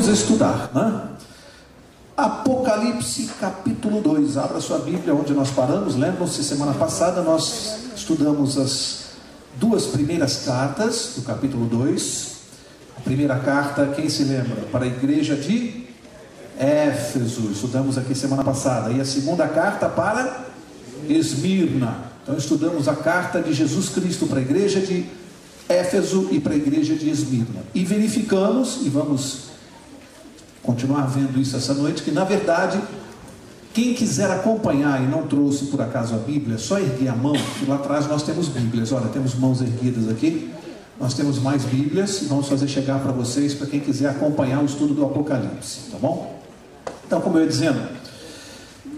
Vamos estudar, né? Apocalipse capítulo 2. Abra sua Bíblia onde nós paramos. Lembram-se, semana passada nós estudamos as duas primeiras cartas do capítulo 2. A primeira carta, quem se lembra? Para a igreja de Éfeso. Estudamos aqui semana passada. E a segunda carta para Esmirna. Então estudamos a carta de Jesus Cristo para a igreja de Éfeso e para a igreja de Esmirna. E verificamos, e vamos continuar vendo isso essa noite, que na verdade, quem quiser acompanhar e não trouxe por acaso a Bíblia, só erguer a mão, que lá atrás nós temos Bíblias. Olha, temos mãos erguidas aqui, nós temos mais Bíblias, e vamos fazer chegar para vocês, para quem quiser acompanhar o estudo do Apocalipse, tá bom? Então, como eu ia dizendo,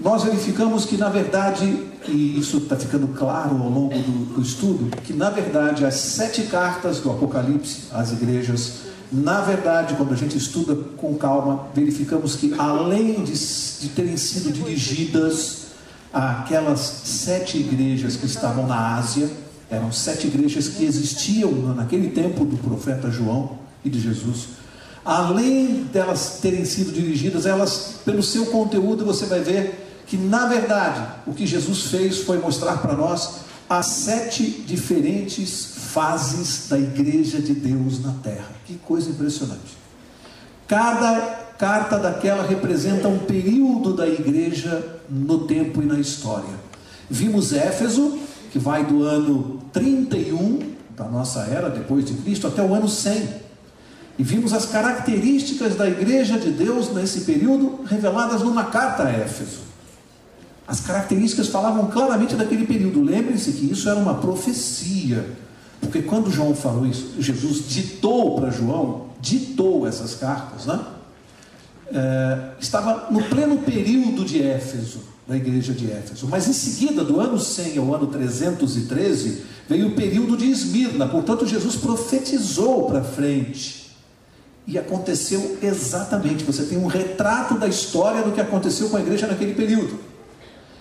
nós verificamos que na verdade, e isso está ficando claro ao longo do estudo, que na verdade as 7 cartas do Apocalipse às igrejas, na verdade, quando a gente estuda com calma, verificamos que além de terem sido dirigidas àquelas 7 igrejas que estavam na Ásia, eram 7 igrejas que existiam naquele tempo do profeta João e de Jesus. Além delas terem sido dirigidas, elas, pelo seu conteúdo, você vai ver que na verdade o que Jesus fez foi mostrar para nós as 7 diferentes fases da igreja de Deus na terra. Que coisa impressionante. Cada carta daquela representa um período da igreja no tempo e na história. Vimos Éfeso, que vai do ano 31 da nossa era, depois de Cristo, até o ano 100. E vimos as características da igreja de Deus nesse período reveladas numa carta a Éfeso. As características falavam claramente daquele período. Lembrem-se que isso era uma profecia. Porque quando João falou isso, Jesus ditou para João, ditou essas cartas, né? Estava no pleno período de Éfeso, da igreja de Éfeso. Mas em seguida, do ano 100 ao ano 313, veio o período de Esmirna. Portanto, Jesus profetizou para frente. E aconteceu exatamente. Você tem um retrato da história do que aconteceu com a igreja naquele período.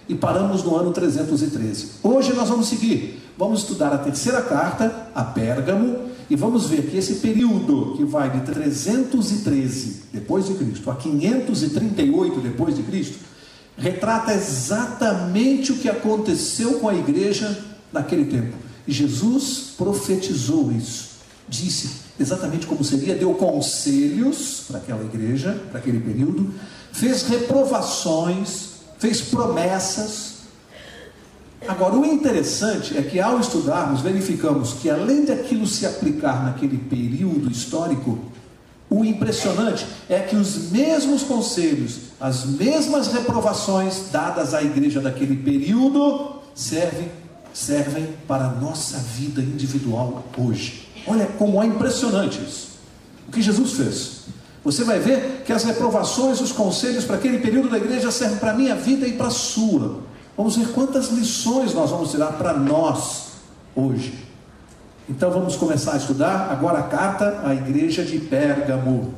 E paramos no ano 313. Hoje nós vamos seguir. Vamos estudar a terceira carta, a Pérgamo, e vamos ver que esse período que vai de 313 depois de Cristo a 538 depois de Cristo, retrata exatamente o que aconteceu com a igreja naquele tempo. E Jesus profetizou isso, disse exatamente como seria, deu conselhos para aquela igreja, para aquele período, fez reprovações, fez promessas. Agora, o interessante é que ao estudarmos, verificamos que além daquilo se aplicar naquele período histórico, o impressionante é que os mesmos conselhos, as mesmas reprovações dadas à igreja daquele período, servem para a nossa vida individual hoje. Olha como é impressionante isso. O que Jesus fez. Você vai ver que as reprovações, os conselhos para aquele período da igreja servem para a minha vida e para a sua. Vamos ver quantas lições nós vamos tirar para nós hoje. Então vamos começar a estudar agora a carta à igreja de Pérgamo.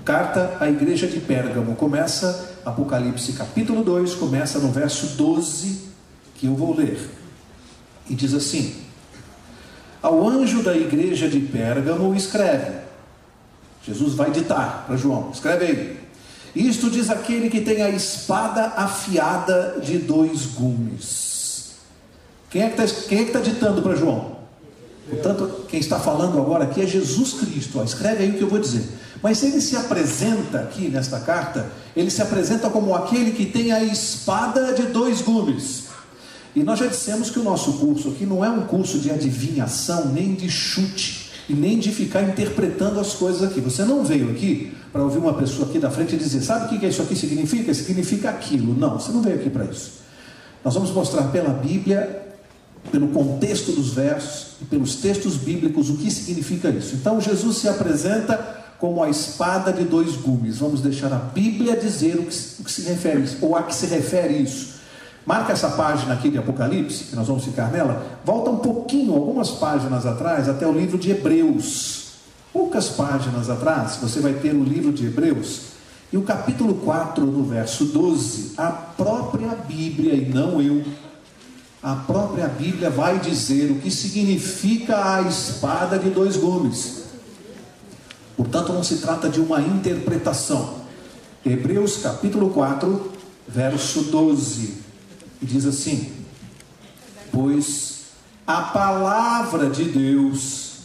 Carta à igreja de Pérgamo. Começa Apocalipse capítulo 2, começa no verso 12, que eu vou ler. E diz assim: ao anjo da igreja de Pérgamo escreve. Jesus vai ditar para João, escreve aí: isto diz aquele que tem a espada afiada de 2 gumes. Quem é que está ditando para João? Portanto, quem está falando agora aqui é Jesus Cristo. Escreve aí o que eu vou dizer. Mas ele se apresenta aqui nesta carta, ele se apresenta como aquele que tem a espada de 2 gumes. E nós já dissemos que o nosso curso aqui não é um curso de adivinhação, nem de chute, e nem de ficar interpretando as coisas aqui. Você não veio aqui para ouvir uma pessoa aqui da frente e dizer: sabe o que isso aqui significa? Significa aquilo. Não, você não veio aqui para isso. Nós vamos mostrar pela Bíblia, pelo contexto dos versos e pelos textos bíblicos o que significa isso. Então Jesus se apresenta como a espada de 2 gumes. Vamos deixar a Bíblia dizer o que se refere, ou a que se refere isso. Marca essa página aqui de Apocalipse, que nós vamos ficar nela. Volta um pouquinho, algumas páginas atrás, até o livro de Hebreus. Poucas páginas atrás, você vai ter o livro de Hebreus. E o capítulo 4, no verso 12, a própria Bíblia, e não eu, a própria Bíblia vai dizer o que significa a espada de 2 gumes. Portanto, não se trata de uma interpretação. Hebreus capítulo 4, verso 12, e diz assim: pois a palavra de Deus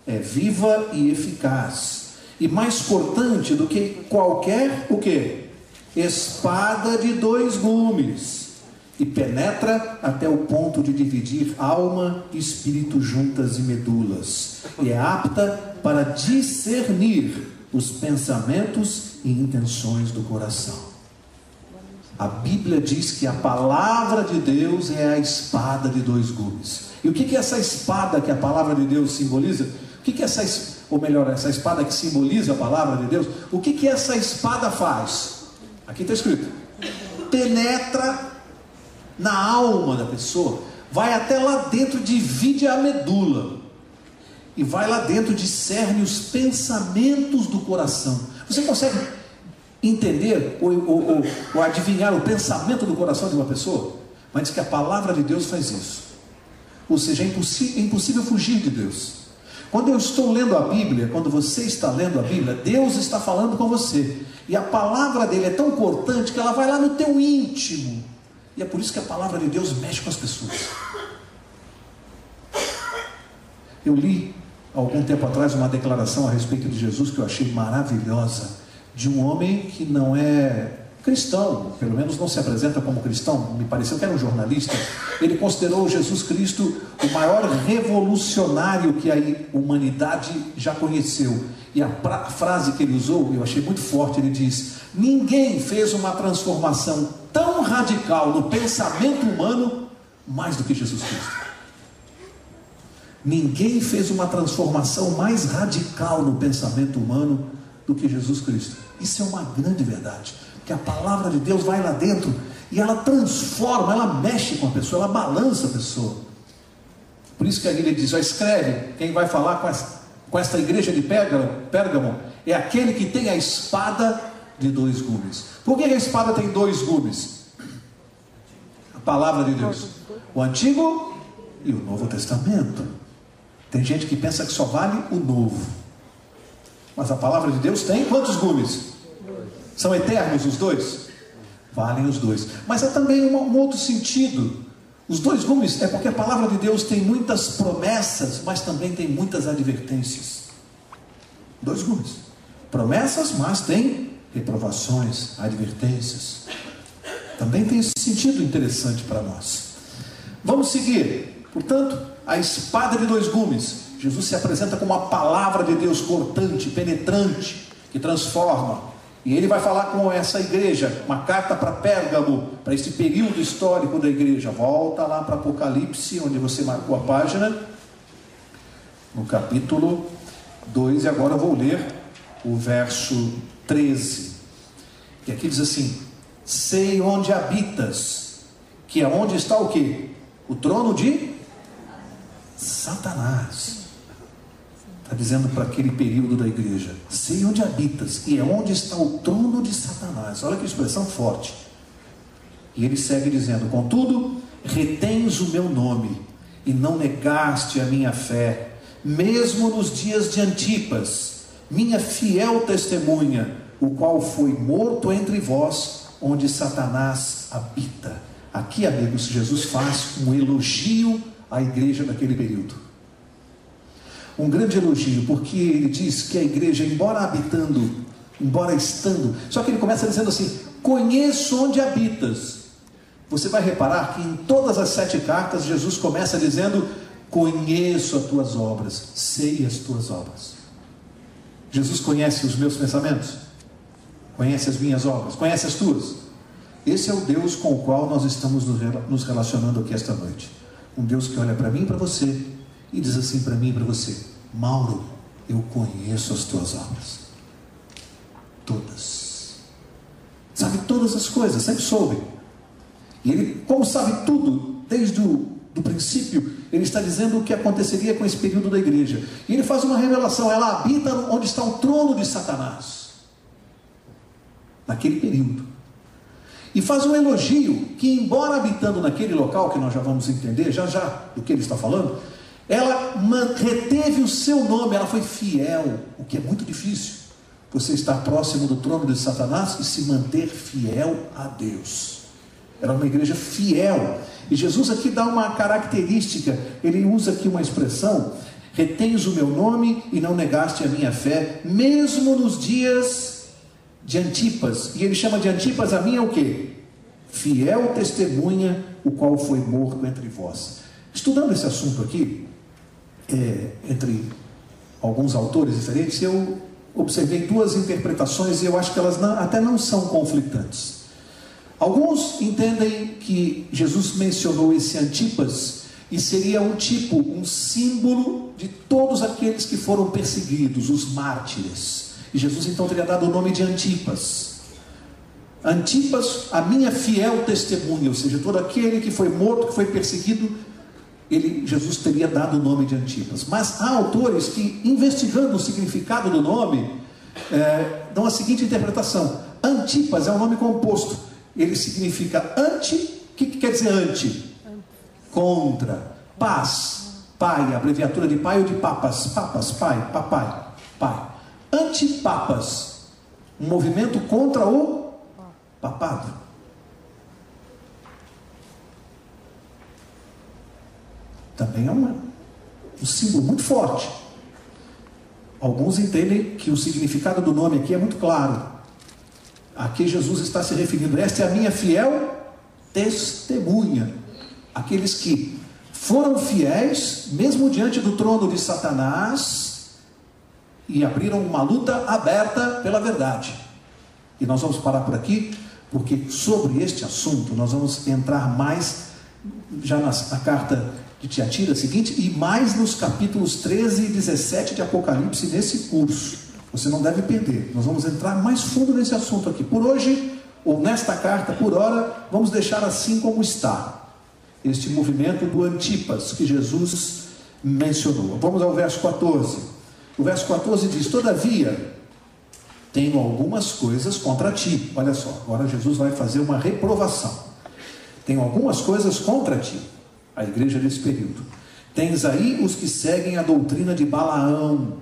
é viva e eficaz, e mais cortante do que qualquer, o quê? Espada de 2 gumes, e penetra até o ponto de dividir alma e espírito, juntas e medulas, e é apta para discernir os pensamentos e intenções do coração. A Bíblia diz que a palavra de Deus é a espada de 2 gumes. E o que é essa espada que a palavra de Deus simboliza? O que é essa espada que simboliza a palavra de Deus? O que essa espada faz? Aqui está escrito: penetra na alma da pessoa, vai até lá dentro, divide a medula, e vai lá dentro, discerne os pensamentos do coração. Você consegue entender ou adivinhar o pensamento do coração de uma pessoa? Mas diz que a palavra de Deus faz isso. Ou seja, é impossível fugir de Deus. Quando eu estou lendo a Bíblia, quando você está lendo a Bíblia, Deus está falando com você, e a palavra dele é tão cortante que ela vai lá no teu íntimo, e é por isso que a palavra de Deus mexe com as pessoas. Eu li há algum tempo atrás uma declaração a respeito de Jesus que eu achei maravilhosa, de um homem que não é cristão, pelo menos não se apresenta como cristão, me pareceu que era um jornalista. Ele considerou Jesus Cristo o maior revolucionário que a humanidade já conheceu, e a frase que ele usou, eu achei muito forte. Ele diz: ninguém fez uma transformação tão radical no pensamento humano mais do que Jesus Cristo. Ninguém fez uma transformação mais radical no pensamento humano do que Jesus Cristo. Isso é uma grande verdade, que a palavra de Deus vai lá dentro e ela transforma, ela mexe com a pessoa, ela balança a pessoa. Por isso que a Bíblia diz: ó, escreve, quem vai falar com esta igreja de Pérgamo é aquele que tem a espada de 2 gumes. Por que a espada tem 2 gumes? A palavra de Deus, o Antigo e o Novo Testamento. Tem gente que pensa que só vale o Novo, mas a palavra de Deus tem quantos gumes? São eternos os 2? Valem os 2. Mas há também um outro sentido. Os 2 gumes é porque a palavra de Deus tem muitas promessas, mas também tem muitas advertências. 2 gumes. Promessas, mas tem reprovações, advertências. Também tem esse sentido interessante para nós. Vamos seguir. Portanto, a espada de 2 gumes. Jesus se apresenta como a palavra de Deus cortante, penetrante, que transforma. E ele vai falar com essa igreja, uma carta para Pérgamo, para esse período histórico da igreja. Volta lá para Apocalipse, onde você marcou a página, no capítulo 2, e agora eu vou ler o verso 13. E aqui diz assim: sei onde habitas, que é onde está o quê? O trono de Satanás. Está dizendo para aquele período da igreja: sei onde habitas, e é onde está o trono de Satanás. Olha que expressão forte. E ele segue dizendo: contudo, retens o meu nome, e não negaste a minha fé, mesmo nos dias de Antipas, minha fiel testemunha, o qual foi morto entre vós, onde Satanás habita. Aqui, amigos, Jesus faz um elogio à igreja daquele período. Um grande elogio, porque ele diz que a igreja, embora estando, só que ele começa dizendo assim: conheço onde habitas. Você vai reparar que em todas as 7 cartas, Jesus começa dizendo: conheço as tuas obras, sei as tuas obras. Jesus conhece os meus pensamentos, conhece as minhas obras, conhece as tuas. Esse é o Deus com o qual nós estamos nos relacionando aqui esta noite. Um Deus que olha para mim e para você e diz assim para mim e para você: Mauro, eu conheço as tuas obras, todas. Sabe todas as coisas, sempre soube. E ele, como sabe tudo, desde do princípio, ele está dizendo o que aconteceria com esse período da igreja. E ele faz uma revelação: ela habita onde está o trono de Satanás, naquele período. E faz um elogio que, embora habitando naquele local, que nós já vamos entender já do que ele está falando, ela reteve o seu nome, ela foi fiel, o que é muito difícil. Você estar próximo do trono de Satanás e se manter fiel a Deus. Era uma igreja fiel. E Jesus aqui dá uma característica, ele usa aqui uma expressão: retens o meu nome e não negaste a minha fé, mesmo nos dias de Antipas. E ele chama de Antipas a minha o quê? Fiel testemunha, o qual foi morto entre vós. Estudando esse assunto aqui, entre alguns autores diferentes, eu observei duas interpretações e eu acho que elas até não são conflitantes. Alguns entendem que Jesus mencionou esse Antipas e seria um tipo, um símbolo de todos aqueles que foram perseguidos, os mártires. E Jesus então teria dado o nome de Antipas. Antipas, a minha fiel testemunha, ou seja, todo aquele que foi morto, que foi perseguido, Jesus teria dado o nome de Antipas. Mas há autores que, investigando o significado do nome, dão a seguinte interpretação: Antipas é um nome composto, ele significa anti. O que quer dizer anti? Contra. Paz, pai, abreviatura de pai ou de papas? Papas, pai, papai, pai. Antipapas, um movimento contra o papado. Também é um símbolo muito forte. Alguns entendem que o significado do nome aqui é muito claro. Aqui Jesus está se referindo: esta é a minha fiel testemunha. Aqueles que foram fiéis, mesmo diante do trono de Satanás, e abriram uma luta aberta pela verdade. E nós vamos parar por aqui, porque sobre este assunto nós vamos entrar mais já na carta de Tiatira seguinte, e mais nos capítulos 13 e 17 de Apocalipse, nesse curso. Você não deve perder. Nós vamos entrar mais fundo nesse assunto aqui. Por hoje, ou nesta carta, por hora, vamos deixar assim como está este movimento do Antipas que Jesus mencionou. Vamos ao verso 14. O verso 14 diz: todavia, tenho algumas coisas contra ti. Olha só, agora Jesus vai fazer uma reprovação. Tenho algumas coisas contra ti, a igreja desse período. Tens aí os que seguem a doutrina de Balaão,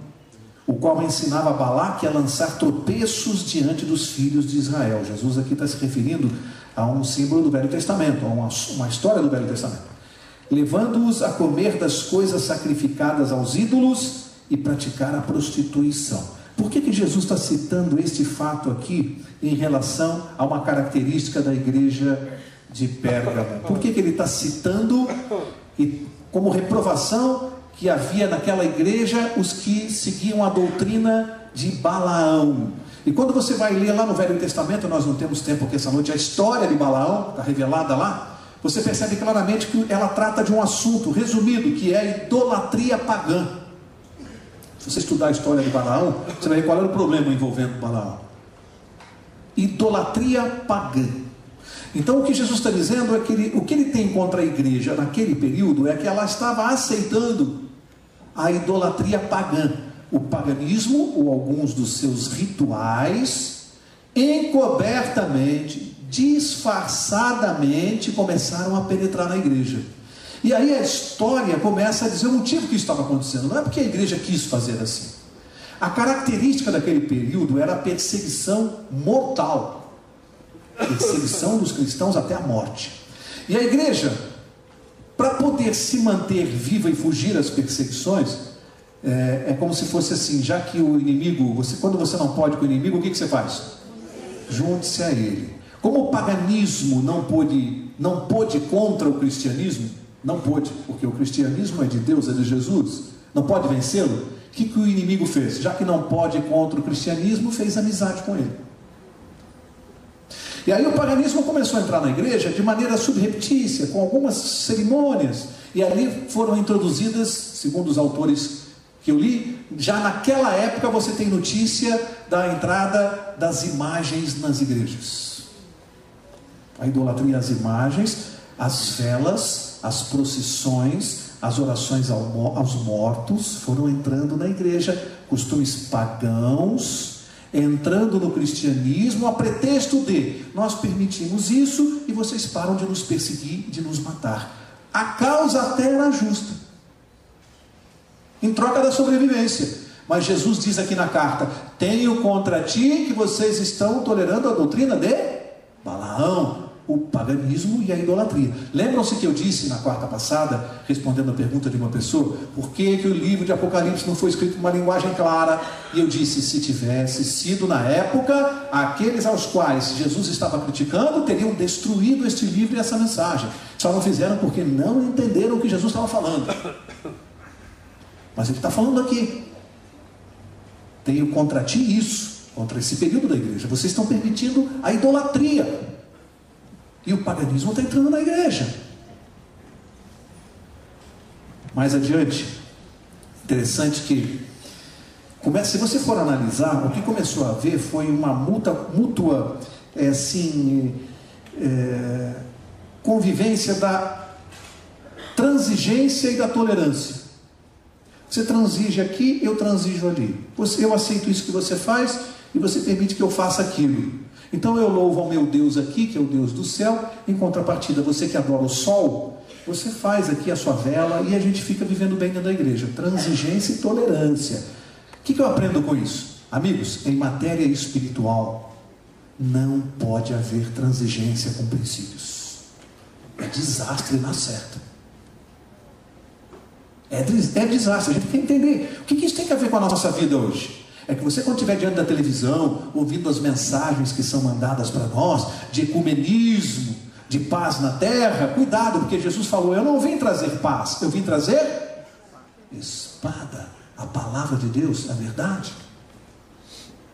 o qual ensinava Balaque a lançar tropeços diante dos filhos de Israel. Jesus aqui está se referindo a um símbolo do Velho Testamento, a uma história do Velho Testamento. Levando-os a comer das coisas sacrificadas aos ídolos e praticar a prostituição. Por que Jesus está citando este fato aqui em relação a uma característica da igreja de Pérgamo? Por que ele está citando como reprovação que havia naquela igreja os que seguiam a doutrina de Balaão? E quando você vai ler lá no Velho Testamento, nós não temos tempo aqui essa noite, a história de Balaão está revelada lá, você percebe claramente que ela trata de um assunto resumido, que é a idolatria pagã. Se você estudar a história de Balaão, você vai ver qual era o problema envolvendo Balaão. Idolatria pagã. Então o que Jesus está dizendo é que o que ele tem contra a igreja naquele período é que ela estava aceitando a idolatria pagã, o paganismo ou alguns dos seus rituais, encobertamente, disfarçadamente começaram a penetrar na igreja. E aí a história começa a dizer o motivo que isso estava acontecendo. Não é porque a igreja quis fazer assim. A característica daquele período era a perseguição mortal, perseguição dos cristãos até a morte. E a igreja, para poder se manter viva e fugir das perseguições, é como se fosse assim: já que o inimigo, quando você não pode com o inimigo, o que você faz? Junte-se a ele. Como o paganismo não pôde contra o cristianismo, não pôde, porque o cristianismo é de Deus, é de Jesus, não pode vencê-lo. O que o inimigo fez? Já que não pode contra o cristianismo, fez amizade com ele. E aí o paganismo começou a entrar na igreja de maneira subreptícia, com algumas cerimônias, e ali foram introduzidas, segundo os autores que eu li, já naquela época você tem notícia da entrada das imagens nas igrejas. A idolatria às imagens, as velas, as procissões, as orações aos mortos foram entrando na igreja, costumes pagãos entrando no cristianismo a pretexto de nós permitimos isso e vocês param de nos perseguir, de nos matar. A causa até era justa. em troca da sobrevivência. Mas Jesus diz aqui na carta: tenho contra ti que vocês estão tolerando a doutrina de Balaão, o paganismo e a idolatria. Lembram-se que eu disse na quarta passada, respondendo a pergunta de uma pessoa, por que o livro de Apocalipse não foi escrito em uma linguagem clara? E eu disse: se tivesse sido na época, aqueles aos quais Jesus estava criticando teriam destruído este livro e essa mensagem. Só não fizeram porque não entenderam o que Jesus estava falando. Mas ele está falando aqui: tenho contra ti isso, contra esse período da igreja. Vocês estão permitindo a idolatria. E o paganismo está entrando na igreja. Mais adiante, interessante que, se você for analisar, o que começou a haver foi uma mútua convivência da transigência e da tolerância. Você transige aqui, eu transijo ali. Eu aceito isso que você faz e você permite que eu faça aquilo. Então eu louvo ao meu Deus aqui, que é o Deus do céu. Em contrapartida, você que adora o sol, você faz aqui a sua vela e a gente fica vivendo bem dentro da igreja. Transigência e tolerância. O que eu aprendo com isso? Amigos, em matéria espiritual, não pode haver transigência com princípios. É desastre na certa. É desastre. A gente tem que entender o que isso tem a ver com a nossa vida hoje. É que você, quando estiver diante da televisão, ouvindo as mensagens que são mandadas para nós, de ecumenismo, de paz na terra, cuidado, porque Jesus falou: eu não vim trazer paz, eu vim trazer espada. A palavra de Deus, a verdade.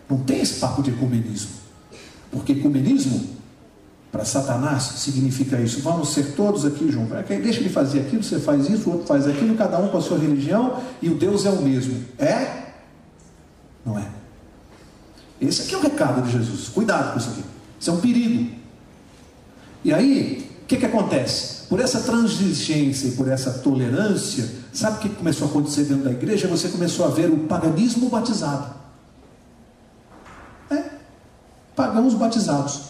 Não tem esse papo de ecumenismo, porque ecumenismo, para Satanás, significa isso: vamos ser todos aqui juntos, deixa ele fazer aquilo, você faz isso, o outro faz aquilo, cada um com a sua religião, e o Deus é o mesmo. É? Não é? Esse aqui é o recado de Jesus. Cuidado com isso aqui. Isso é um perigo. E aí, o que acontece? Por essa transigência e por essa tolerância, sabe o que começou a acontecer dentro da igreja? Você começou a ver o paganismo batizado. Pagãos batizados.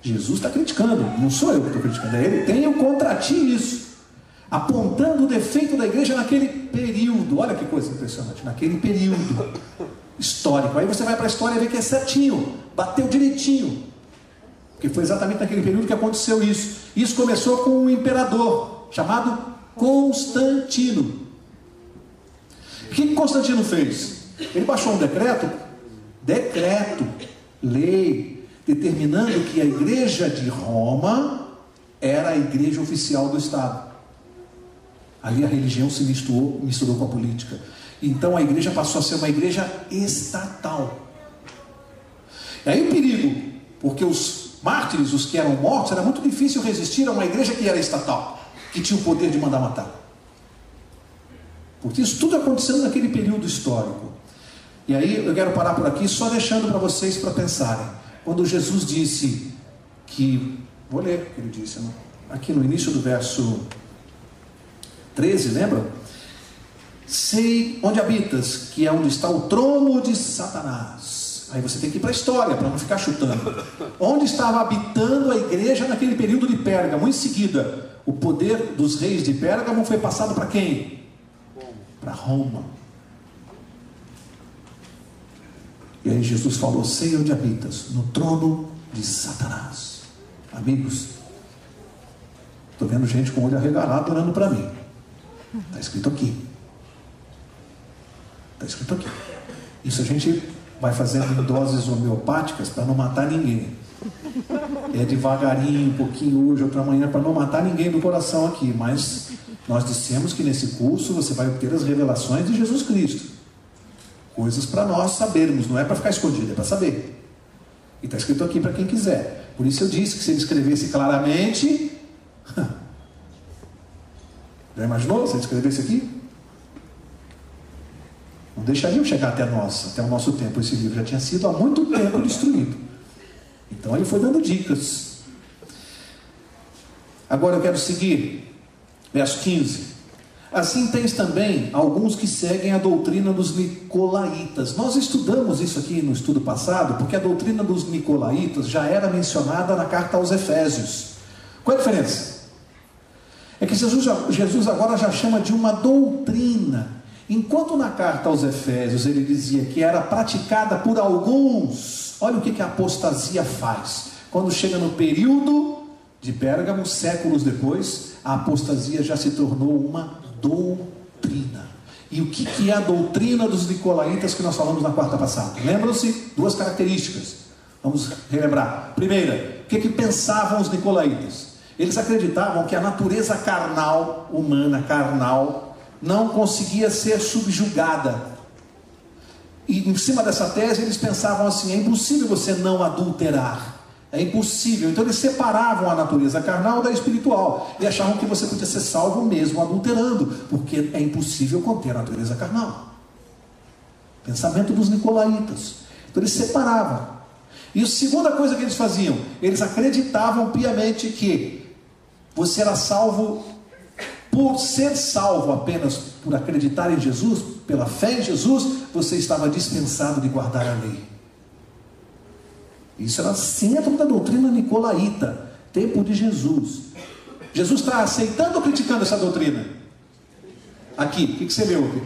Jesus está criticando, não sou eu que estou criticando, é ele. Tenho contra ti isso, apontando o defeito da igreja naquele período. Olha que coisa impressionante, naquele período histórico. Aí você vai para a história e vê que é certinho, bateu direitinho, porque foi exatamente naquele período que aconteceu isso. Isso começou com um imperador chamado Constantino. O que Constantino fez? Ele baixou um decreto, lei, determinando que a igreja de Roma era a igreja oficial do Estado. Ali a religião se misturou com a política. Então a igreja passou a ser uma igreja estatal. E aí o perigo, porque os mártires, os que eram mortos, era muito difícil resistir a uma igreja que era estatal, que tinha o poder de mandar matar. Porque isso tudo aconteceu naquele período histórico. E aí eu quero parar por aqui, só deixando para vocês para pensarem. Quando Jesus disse que, vou ler o que ele disse, né? Aqui no início do verso 13, lembra? Sei onde habitas, que é onde está o trono de Satanás. Aí você tem que ir para a história, para não ficar chutando. Onde estava habitando a igreja naquele período de Pérgamo? Em seguida, o poder dos reis de Pérgamo foi passado para quem? Para Roma. E aí Jesus falou: sei onde habitas, no trono de Satanás. Amigos, estou vendo gente com o olho arregalado olhando para mim. Está escrito aqui. Está escrito aqui. Isso a gente vai fazendo em doses homeopáticas para não matar ninguém. É devagarinho, um pouquinho hoje, outra manhã, para não matar ninguém do coração aqui. Mas nós dissemos que nesse curso você vai obter as revelações de Jesus Cristo. Coisas para nós sabermos, não é para ficar escondido, é para saber. E está escrito aqui para quem quiser. Por isso eu disse que se ele escrevesse claramente... Já imaginou se ele escrevesse aqui? Não deixariam chegar até nós, até o nosso tempo. Esse livro já tinha sido há muito tempo destruído. Então ele foi dando dicas. Agora eu quero seguir. Verso 15. Assim tens também alguns que seguem a doutrina dos nicolaítas. Nós estudamos isso aqui no estudo passado, porque a doutrina dos nicolaítas já era mencionada na carta aos Efésios. Qual é a diferença? É que Jesus agora já chama de uma doutrina. Enquanto na carta aos Efésios ele dizia que era praticada por alguns, olha o que a apostasia faz. Quando chega no período de Pérgamo, séculos depois, a apostasia já se tornou uma doutrina. E o que é a doutrina dos nicolaítas que nós falamos na quarta passada? Lembram-se? Duas características. Vamos relembrar. Primeira, o que pensavam os nicolaítas? Eles acreditavam que a natureza carnal, humana, carnal, não conseguia ser subjugada. E em cima dessa tese eles pensavam assim: é impossível você não adulterar. É impossível. Então eles separavam a natureza carnal da espiritual e achavam que você podia ser salvo mesmo adulterando, porque é impossível conter a natureza carnal. Pensamento dos nicolaítas. Então eles separavam. E a segunda coisa que eles faziam, eles acreditavam piamente que você era salvo por ser salvo apenas por acreditar em Jesus, pela fé em Jesus, você estava dispensado de guardar a lei. Isso era centro da doutrina nicolaíta, tempo de Jesus. Jesus está aceitando ou criticando essa doutrina? Aqui, o que você leu aqui?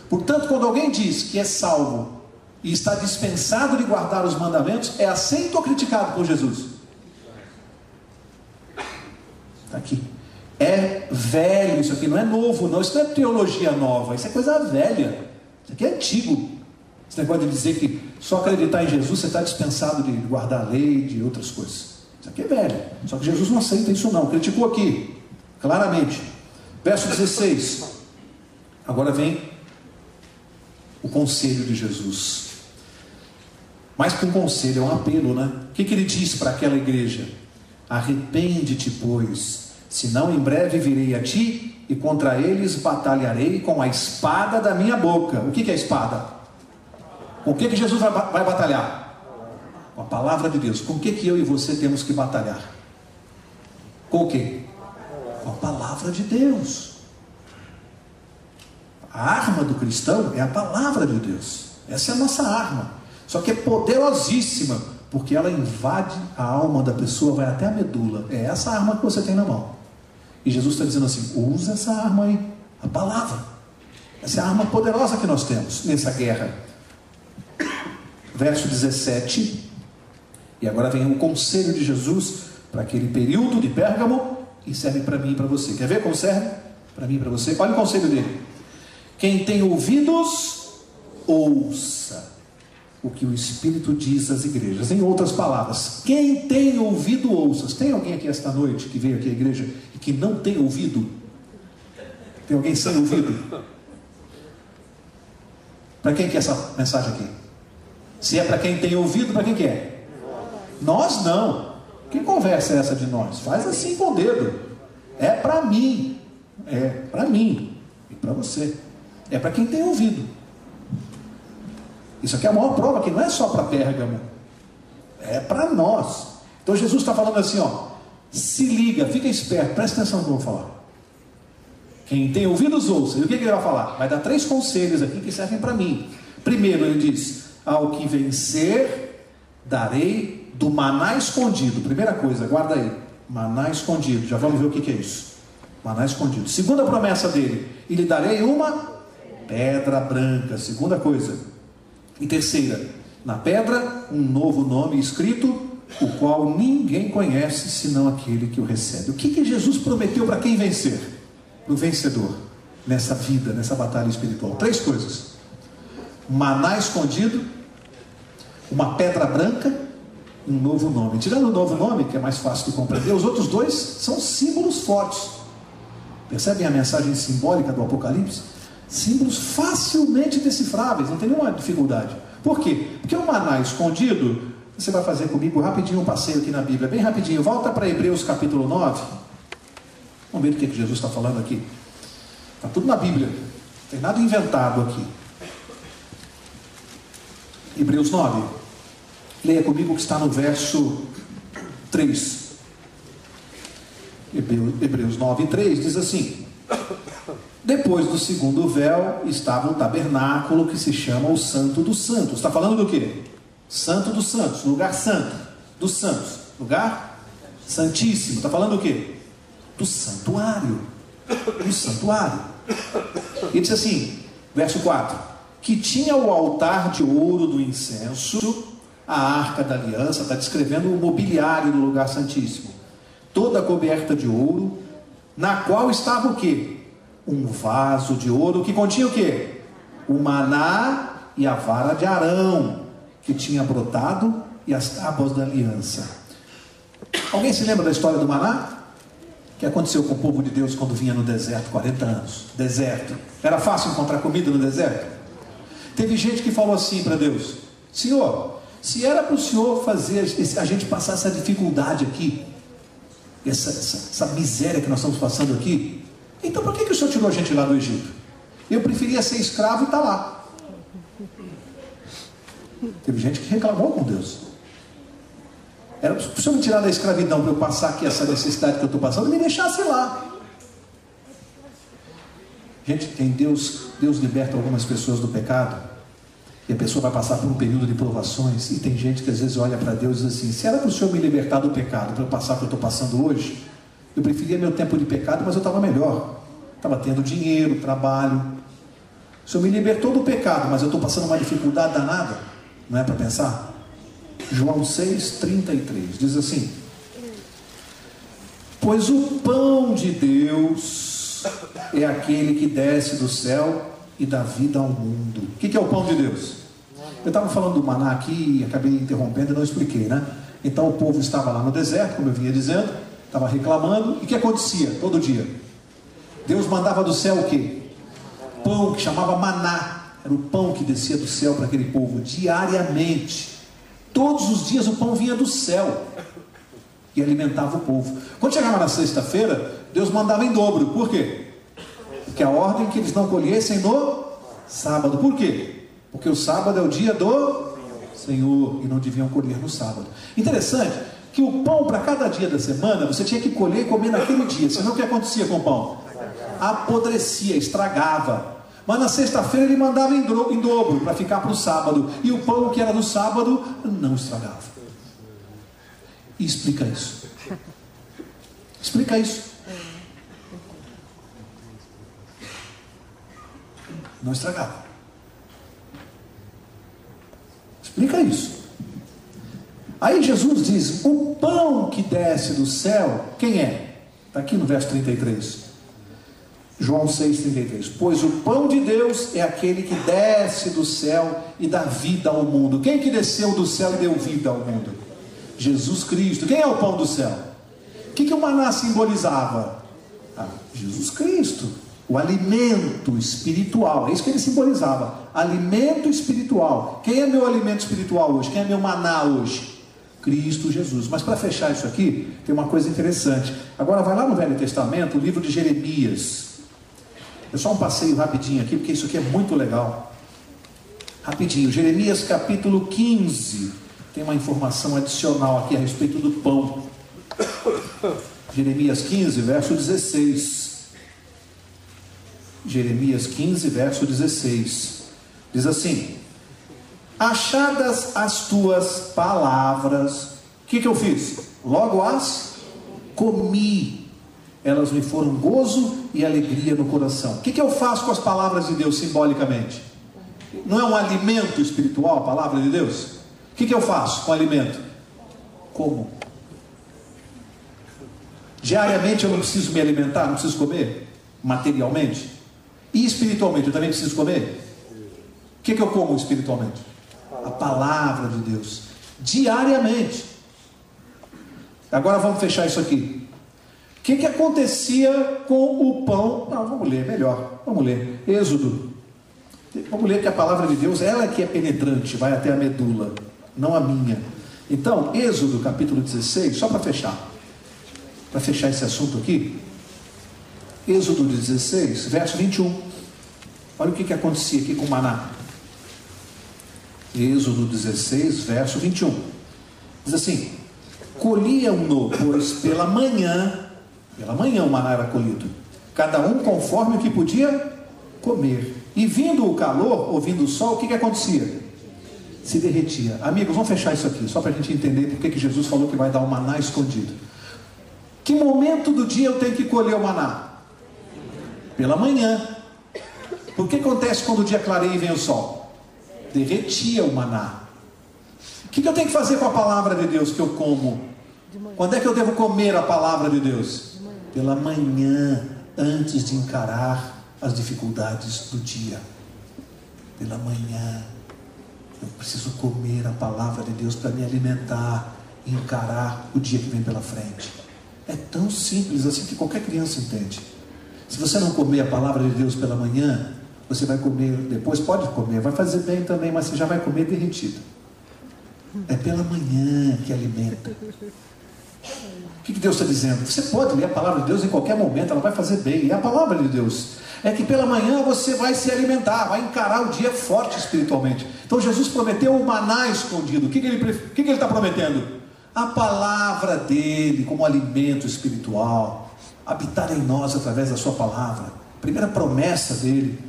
Portanto, quando alguém diz que é salvo e está dispensado de guardar os mandamentos, é aceito ou criticado por Jesus? Está aqui. É velho isso aqui, não é novo não, isso não é teologia nova, isso é coisa velha, isso aqui é antigo. Esse negócio de dizer que só acreditar em Jesus você está dispensado de guardar a lei, de outras coisas, isso aqui é velho. Só que Jesus não aceita isso não, criticou aqui, claramente. Verso 16, agora vem o conselho de Jesus. Mais que um conselho, é um apelo, né? O que ele diz para aquela igreja? Arrepende-te, pois, senão em breve virei a ti e contra eles batalharei com a espada da minha boca. O que é a espada? Com o que Jesus vai batalhar? Com a palavra de Deus. Com o que eu e você temos que batalhar? Com o que? Com a palavra de Deus. A arma do cristão é a palavra de Deus. Essa é a nossa arma. Só que é poderosíssima, porque ela invade a alma da pessoa, vai até a medula. É essa arma que você tem na mão. E Jesus está dizendo assim: usa essa arma aí, a palavra. Essa é a arma poderosa que nós temos nessa guerra. Verso 17, e agora vem um conselho de Jesus para aquele período de Pérgamo, e serve para mim e para você. Quer ver como serve? Para mim e para você. Olha o conselho dele: quem tem ouvidos, ouça o que o Espírito diz às igrejas. Em outras palavras, quem tem ouvido, ouça. Tem alguém aqui esta noite que veio aqui à igreja e que não tem ouvido? Tem alguém sem ouvido? Para quem que é essa mensagem aqui? Se é para quem tem ouvido, para quem que é? Nós não. Que conversa é essa de nós? Faz assim com o dedo. É para mim. É para mim. E para você. É para quem tem ouvido. Isso aqui é a maior prova que não é só para Pérgamo. É para nós. Então Jesus está falando assim, ó. Se liga, fica esperto, presta atenção no que eu vou falar. Quem tem ouvidos, ouça. E o que ele vai falar? Vai dar 3 conselhos aqui que servem para mim. Primeiro ele diz: ao que vencer, darei do maná escondido. Primeira coisa, guarda aí. Maná escondido. Já vamos ver o que é isso. Maná escondido. Segunda promessa dele: e lhe darei uma pedra branca. Segunda coisa. E terceira: na pedra, um novo nome escrito, o qual ninguém conhece, senão aquele que o recebe. O que Jesus prometeu para quem vencer? Para o vencedor. Nessa vida, nessa batalha espiritual. 3 coisas. Maná escondido, uma pedra branca, um novo nome. Tirando o novo nome, que é mais fácil de compreender, os outros 2 são símbolos fortes. Percebem a mensagem simbólica do Apocalipse? Símbolos facilmente decifráveis, não tem nenhuma dificuldade. Por quê? Porque o maná escondido, você vai fazer comigo rapidinho um passeio aqui na Bíblia, bem rapidinho. Volta para Hebreus capítulo 9. Vamos ver o que Jesus está falando aqui. Está tudo na Bíblia, não tem nada inventado aqui. Hebreus 9, leia comigo o que está no verso 3. Hebreus 9, 3 diz assim: depois do segundo véu estava o tabernáculo que se chama o Santo dos Santos. Está falando do quê? Santo dos Santos, lugar santo dos santos, lugar santíssimo. Está falando do quê? do santuário. Do santuário. E diz assim, verso 4: que tinha o altar de ouro do incenso, a arca da aliança, está descrevendo o mobiliário do lugar santíssimo, toda coberta de ouro, na qual estava o quê? Um vaso de ouro que continha o quê? O maná e a vara de Arão, que tinha brotado, e as tábuas da aliança. Alguém se lembra da história do maná? O que aconteceu com o povo de Deus quando vinha no deserto, 40 anos, deserto? Era fácil encontrar comida no deserto? Teve gente que falou assim para Deus: Senhor, se era para o Senhor fazer a gente passar essa dificuldade aqui, essa miséria que nós estamos passando aqui, então por que o Senhor tirou a gente lá do Egito? Eu preferia ser escravo e estar lá. Teve gente que reclamou com Deus. Era para o Senhor me tirar da escravidão para eu passar aqui essa necessidade que eu estou passando, me deixasse lá. Gente, tem Deus liberta algumas pessoas do pecado, e a pessoa vai passar por um período de provações, e tem gente que às vezes olha para Deus e diz assim: se era para o Senhor me libertar do pecado, para eu passar o que eu estou passando hoje, eu preferia meu tempo de pecado, mas eu estava melhor, estava tendo dinheiro, trabalho. O Senhor me libertou do pecado, mas eu estou passando uma dificuldade danada. Não é para pensar? João 6,33 diz assim: pois o pão de Deus é aquele que desce do céu e dá vida ao mundo. O que é o pão de Deus? Eu estava falando do maná aqui e acabei interrompendo e não expliquei, né? Então o povo estava lá no deserto, como eu vinha dizendo, estava reclamando, e o que acontecia todo dia? Deus mandava do céu o quê? Pão, que chamava maná. Era o pão que descia do céu para aquele povo diariamente. Todos os dias o pão vinha do céu e alimentava o povo. Quando chegava na sexta-feira, Deus mandava em dobro. Por quê? Porque a ordem que eles não colhessem no sábado. Por quê? Porque o sábado é o dia do Senhor e não deviam colher no sábado. Interessante que o pão para cada dia da semana você tinha que colher e comer naquele dia. Senão o que acontecia com o pão? Apodrecia, estragava. Mas na sexta-feira ele mandava em dobro para ficar para o sábado. E o pão que era no sábado não estragava. E explica isso. Explica isso. Não estragava. Explica isso. Aí Jesus diz: o pão que desce do céu, quem é? Está aqui no verso 33. João 6,33. Pois o pão de Deus é aquele que desce do céu e dá vida ao mundo. Quem que desceu do céu e deu vida ao mundo? Jesus Cristo. Quem é o pão do céu? O que o maná simbolizava? Jesus Cristo. O alimento espiritual. É isso que ele simbolizava. Alimento espiritual. Quem é meu alimento espiritual hoje? Quem é meu maná hoje? Cristo Jesus. Mas para fechar isso aqui, tem uma coisa interessante. Agora vai lá no Velho Testamento, o livro de Jeremias. É só um passeio rapidinho aqui, porque isso aqui é muito legal. Rapidinho, Jeremias capítulo 15. Tem uma informação adicional aqui a respeito do pão. Jeremias 15, verso 16. Jeremias 15, verso 16. Diz assim: achadas as tuas palavras, o que eu fiz? Logo as comi. Elas me foram gozo e alegria no coração. O que eu faço com as palavras de Deus simbolicamente? Não é um alimento espiritual a palavra de Deus? O que eu faço com o alimento? Como? Diariamente eu não preciso me alimentar, não preciso comer? Materialmente? E espiritualmente eu também preciso comer? O que eu como espiritualmente? A palavra de Deus. Diariamente. Agora vamos fechar isso aqui. O que acontecia com o pão? Não, vamos ler melhor. Vamos ler. Êxodo. Vamos ler que a palavra de Deus, ela que é penetrante, vai até a medula, não a minha. Então, Êxodo capítulo 16, só para fechar esse assunto aqui. Êxodo 16, verso 21. Olha o que acontecia aqui com o maná. Êxodo 16, verso 21. Diz assim: colhiam-no, pois pela manhã o maná era colhido, cada um conforme o que podia comer. E vindo o calor, ouvindo o sol, o que acontecia? Se derretia. Amigos, vamos fechar isso aqui, só para a gente entender porque que Jesus falou que vai dar um maná escondido. Que momento do dia eu tenho que colher o maná? Pela manhã. O que acontece quando o dia clareia e vem o sol? Derretia o maná. O que eu tenho que fazer com a palavra de Deus que eu como? Quando é que eu devo comer a palavra de Deus? Pela manhã, antes de encarar as dificuldades do dia. Pela manhã, eu preciso comer a palavra de Deus para me alimentar e encarar o dia que vem pela frente. É tão simples assim que qualquer criança entende. Se você não comer a palavra de Deus pela manhã, você vai comer depois, pode comer, vai fazer bem também, mas você já vai comer derretido. É pela manhã que alimenta. O que Deus está dizendo? Você pode ler a palavra de Deus em qualquer momento, ela vai fazer bem. E a palavra de Deus é que pela manhã você vai se alimentar, vai encarar o dia forte espiritualmente. Então Jesus prometeu o maná escondido. O que ele está prometendo? A palavra dele como alimento espiritual, habitar em nós através da sua palavra. Primeira promessa dele.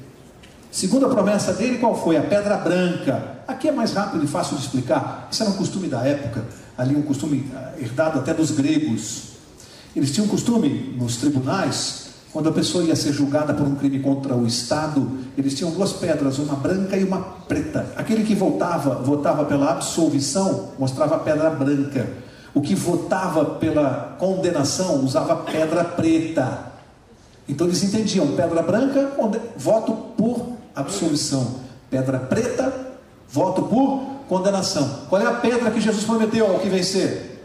Segunda promessa dele, qual foi? A pedra branca. Aqui é mais rápido e fácil de explicar. Isso era um costume da época, ali um costume herdado até dos gregos. Eles tinham um costume nos tribunais, quando a pessoa ia ser julgada por um crime contra o Estado, eles tinham duas pedras, uma branca e uma preta. Aquele que votava pela absolvição, mostrava a pedra branca. O que votava pela condenação, usava a pedra preta. Então eles entendiam, pedra branca, voto por absolvição. Pedra preta, voto por condenação. Qual é a pedra que Jesus prometeu ao que vencer?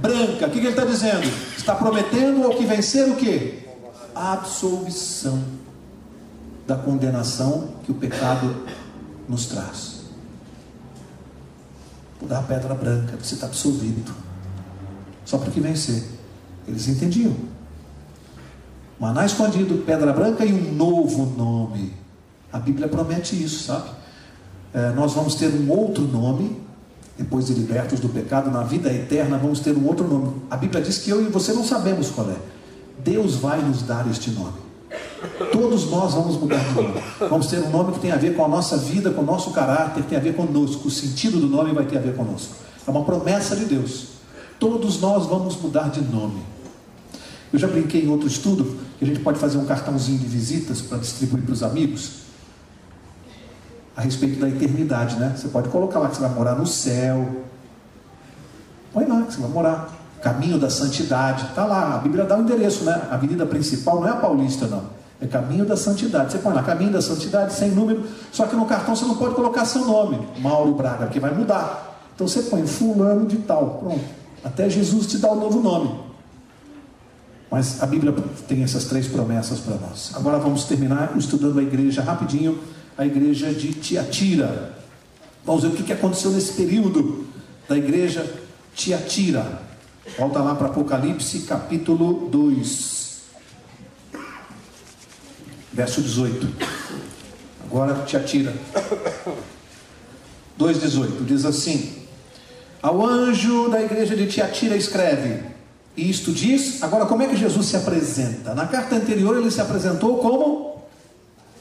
Branca. O que ele está dizendo? Está prometendo ao que vencer o quê? A absolvição da condenação que o pecado nos traz. Vou dar a pedra branca, você está absolvido. Só para que vencer. Eles entendiam. Maná escondido, pedra branca e um novo nome. A Bíblia promete isso, sabe? Nós vamos ter um outro nome, depois de libertos do pecado, na vida eterna vamos ter um outro nome. A Bíblia diz que eu e você não sabemos qual é. Deus vai nos dar este nome. Todos nós vamos mudar de nome. Vamos ter um nome que tem a ver com a nossa vida, com o nosso caráter, tem a ver conosco. O sentido do nome vai ter a ver conosco. É uma promessa de Deus. Todos nós vamos mudar de nome. Eu já brinquei em outro estudo que a gente pode fazer um cartãozinho de visitas para distribuir para os amigos a respeito da eternidade, né? Você pode colocar lá que você vai morar no céu. Põe lá que você vai morar. Caminho da Santidade, está lá, a Bíblia dá o endereço, né? A avenida principal não é a Paulista, não, é Caminho da Santidade. Você põe lá, Caminho da Santidade, sem número, só que no cartão você não pode colocar seu nome, Mauro Braga, porque vai mudar. Então você põe fulano de tal, pronto, até Jesus te dá o novo nome. Mas a Bíblia tem essas três promessas para nós. Agora vamos terminar estudando a igreja rapidinho, a igreja de Tiatira. Vamos ver o que aconteceu nesse período da igreja Tiatira. Volta lá para Apocalipse capítulo 2, verso 18. Agora Tiatira 2,18 diz assim: ao anjo da igreja de Tiatira escreve, e isto diz. Agora, como é que Jesus se apresenta? Na carta anterior ele se apresentou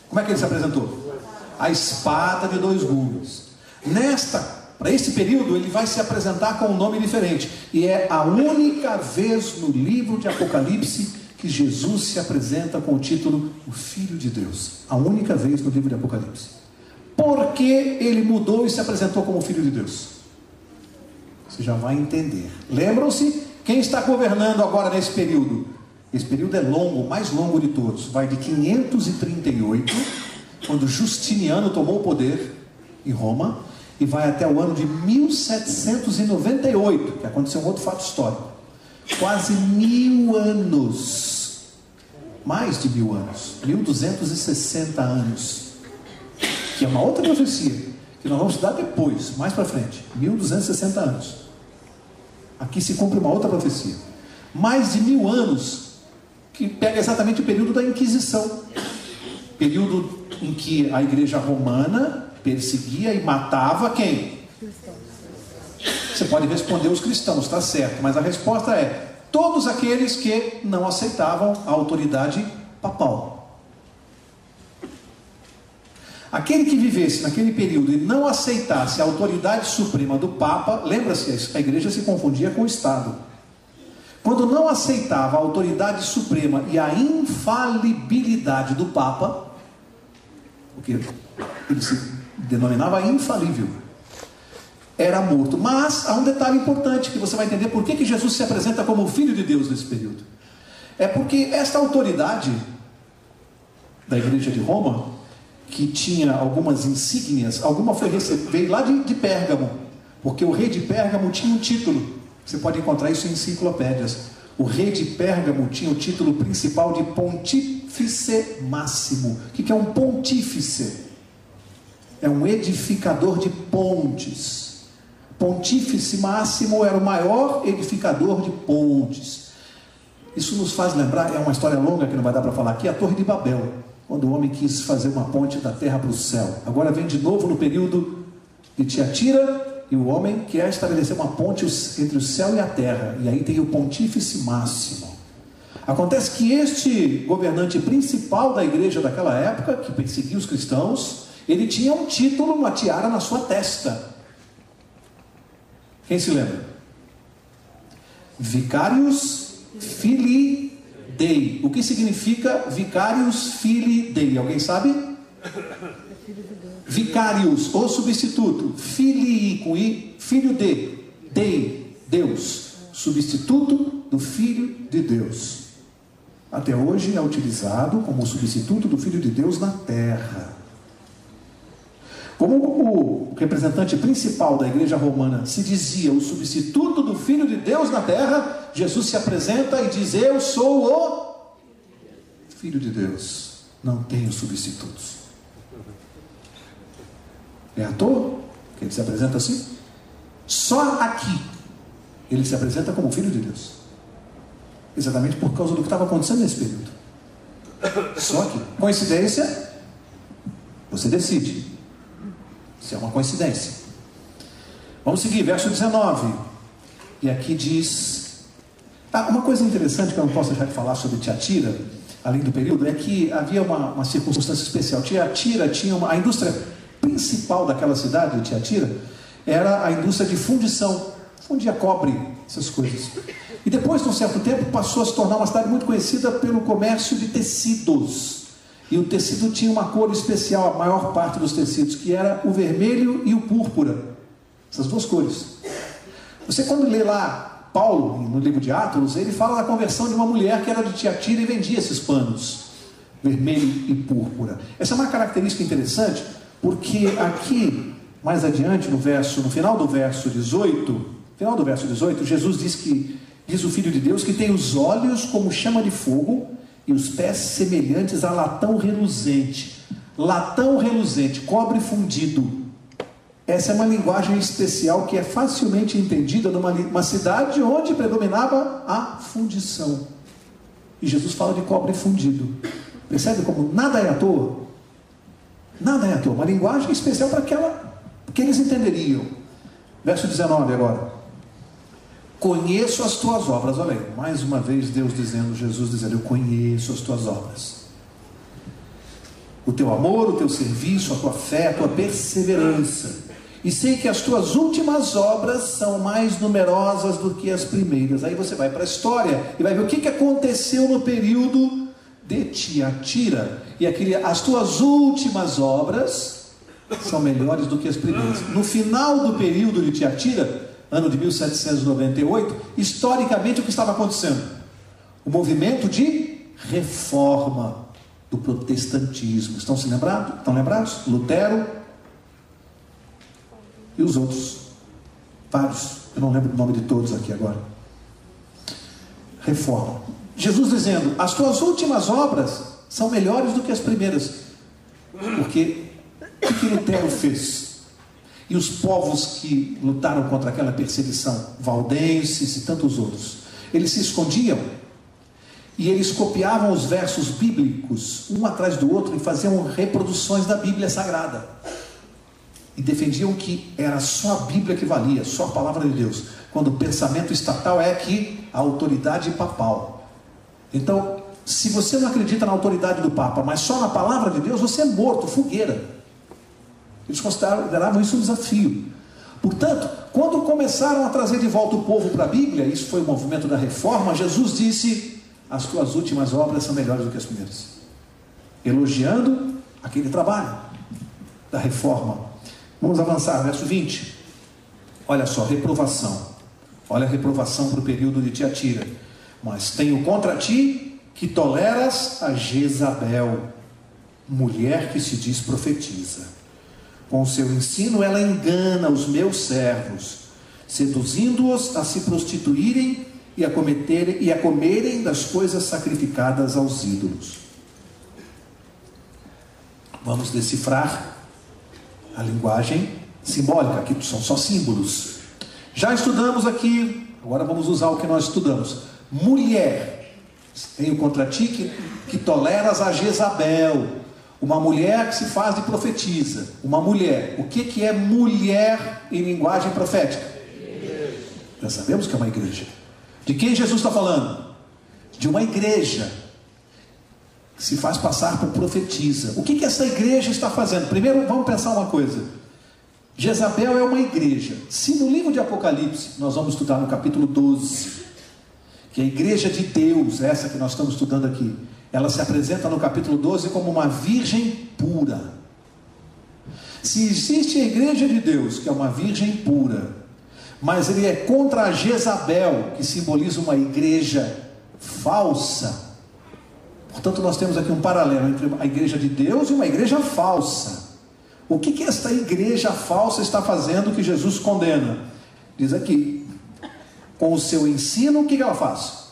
como é que ele se apresentou? A espada de dois gumes. Para esse período ele vai se apresentar com um nome diferente, e é a única vez no livro de Apocalipse que Jesus se apresenta com o título o Filho de Deus. A única vez no livro de Apocalipse. Por que ele mudou e se apresentou como Filho de Deus? Você já vai entender. Lembram-se quem está governando agora nesse período? Esse período é longo, o mais longo de todos. Vai de 538, quando Justiniano tomou o poder em Roma, e vai até o ano de 1798, que aconteceu um outro fato histórico. Quase 1000 anos, mais de 1000 anos, 1260 anos, que é uma outra profecia, que nós vamos estudar depois, mais para frente. 1260 anos. Aqui se cumpre uma outra profecia. Mais de 1000 anos, que pega exatamente o período da Inquisição, período em que a igreja romana perseguia e matava quem? Você pode responder os cristãos, está certo, mas a resposta é todos aqueles que não aceitavam a autoridade papal. Aquele que vivesse naquele período e não aceitasse a autoridade suprema do Papa, lembra-se, a igreja se confundia com o Estado. quando não aceitava a autoridade suprema e a infalibilidade do Papa, porque ele se denominava infalível, era morto. Mas há um detalhe importante que você vai entender por que Jesus se apresenta como o Filho de Deus nesse período. É porque esta autoridade da igreja de Roma, que tinha algumas insígnias, alguma veio lá de Pérgamo, porque o rei de Pérgamo tinha um título, você pode encontrar isso em enciclopédias. O rei de Pérgamo tinha o título principal de Pontífice Máximo. O que é um pontífice? É um edificador de pontes. Pontífice Máximo era o maior edificador de pontes. Isso nos faz lembrar, é uma história longa que não vai dar para falar aqui, a Torre de Babel, quando o homem quis fazer uma ponte da terra para o céu. Agora vem de novo no período de Tiatira, e o homem quer estabelecer uma ponte entre o céu e a terra, e aí tem o Pontífice Máximo. Acontece que este governante principal da igreja daquela época, que perseguia os cristãos, ele tinha um título, uma tiara na sua testa. Quem se lembra? Vicarius Filii Dei. O que significa Vicarius Filii Dei? Alguém sabe? Vicarius, o substituto. Filii, com I, filho de. Dei, Deus. Substituto do Filho de Deus. Até hoje é utilizado como substituto do Filho de Deus na terra. Como o representante principal da igreja romana se dizia o substituto do Filho de Deus na terra, Jesus se apresenta e diz: eu sou o Filho de Deus, não tenho substitutos. É à toa que ele se apresenta assim? Só aqui ele se apresenta como Filho de Deus, exatamente por causa do que estava acontecendo nesse período. Só aqui. Coincidência? Você decide se é uma coincidência. Vamos seguir, verso 19. E aqui diz... uma coisa interessante que eu não posso deixar de falar sobre Tiatira, além do período, é que havia uma circunstância especial. Tiatira tinha a indústria principal daquela cidade de Tiatira, era a indústria de fundição. Fundia cobre, essas coisas. E depois de um certo tempo passou a se tornar uma cidade muito conhecida pelo comércio de tecidos. E o tecido tinha uma cor especial, a maior parte dos tecidos, que era o vermelho e o púrpura. Essas duas cores. Você quando lê lá Paulo, no livro de Atos, ele fala da conversão de uma mulher que era de Tiatira e vendia esses panos, vermelho e púrpura. Essa é uma característica interessante, porque aqui, mais adiante, no final do verso 18, Jesus diz o Filho de Deus que tem os olhos como chama de fogo, e os pés semelhantes a latão reluzente. Latão reluzente, cobre fundido. Essa é uma linguagem especial que é facilmente entendida numa cidade onde predominava a fundição. E Jesus fala de cobre fundido. Percebe como nada é à toa? Nada é à toa. Uma linguagem especial para que eles entenderiam. Verso 19 agora. Conheço as tuas obras. Olha aí, mais uma vez Jesus dizendo: eu conheço as tuas obras, o teu amor, o teu serviço, a tua fé, a tua perseverança, e sei que as tuas últimas obras são mais numerosas do que as primeiras. Aí você vai para a história e vai ver o que aconteceu no período de Tiatira, e as tuas últimas obras são melhores do que as primeiras. No final do período de Tiatira, ano de 1798, historicamente o que estava acontecendo? O movimento de reforma do protestantismo. Estão se lembrados? Estão lembrados? Lutero e os outros, vários, eu não lembro o nome de todos aqui agora. Reforma. Jesus dizendo: as tuas últimas obras são melhores do que as primeiras. Porque o que Lutero fez? E os povos que lutaram contra aquela perseguição, valdenses e tantos outros, eles se escondiam e eles copiavam os versos bíblicos um atrás do outro e faziam reproduções da Bíblia Sagrada, e defendiam que era só a Bíblia que valia, só a palavra de Deus, quando o pensamento estatal é que a autoridade papal. Então, se você não acredita na autoridade do Papa, mas só na palavra de Deus, você é morto, fogueira. Eles consideravam isso um desafio. Portanto, quando começaram a trazer de volta o povo para a Bíblia, isso foi o movimento da reforma, Jesus disse: as tuas últimas obras são melhores do que as primeiras, elogiando aquele trabalho da reforma. Vamos avançar, verso 20. Olha só, reprovação. Olha a reprovação para o período de Tiatira. Mas tenho contra ti que toleras a Jezabel, mulher que se diz profetiza. Com o seu ensino ela engana os meus servos, seduzindo-os a se prostituírem e a comerem das coisas sacrificadas aos ídolos. Vamos decifrar a linguagem simbólica, aqui são só símbolos. Já estudamos aqui, agora vamos usar o que nós estudamos. Mulher, tenho contra ti que toleras a Jezabel, uma mulher que se faz de profetiza. Uma mulher, o que é mulher em linguagem profética? Já sabemos que é uma igreja. De quem Jesus está falando? De uma igreja que se faz passar por profetiza. O que essa igreja está fazendo? Primeiro vamos pensar uma coisa. Jezabel é uma igreja. Se no livro de Apocalipse, nós vamos estudar no capítulo 12, que a igreja de Deus, essa que nós estamos estudando aqui, ela se apresenta no capítulo 12 como uma virgem pura. Se existe a igreja de Deus, que é uma virgem pura, mas ele é contra a Jezabel, que simboliza uma igreja falsa, portanto nós temos aqui um paralelo entre a igreja de Deus e uma igreja falsa. O que esta igreja falsa está fazendo que Jesus condena? Diz aqui, com o seu ensino, o que ela faz?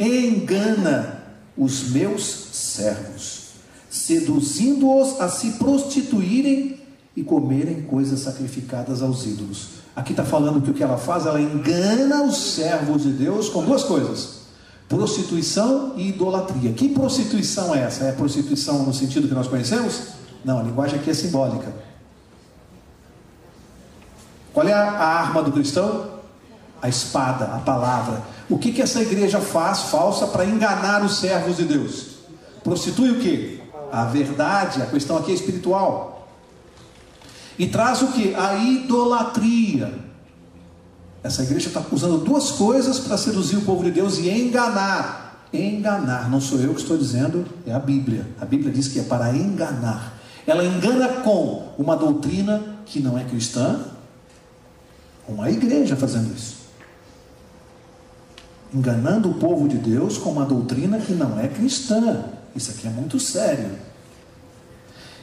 Engana os meus servos, seduzindo-os a se prostituírem e comerem coisas sacrificadas aos ídolos. Aqui está falando que o que ela faz, ela engana os servos de Deus com duas coisas: prostituição e idolatria. Que prostituição é essa? É prostituição no sentido que nós conhecemos? Não, a linguagem aqui é simbólica. Qual é a arma do cristão? A espada, a palavra. O que essa igreja faz falsa para enganar os servos de Deus? Prostitui o que? A verdade. A questão aqui é espiritual. E traz o que? A idolatria. Essa igreja está usando duas coisas para seduzir o povo de Deus e enganar. Enganar, não sou eu que estou dizendo, é a Bíblia. A Bíblia diz que é para enganar. Ela engana com uma doutrina que não é cristã, uma igreja fazendo isso. Enganando o povo de Deus com uma doutrina que não é cristã. Isso aqui é muito sério.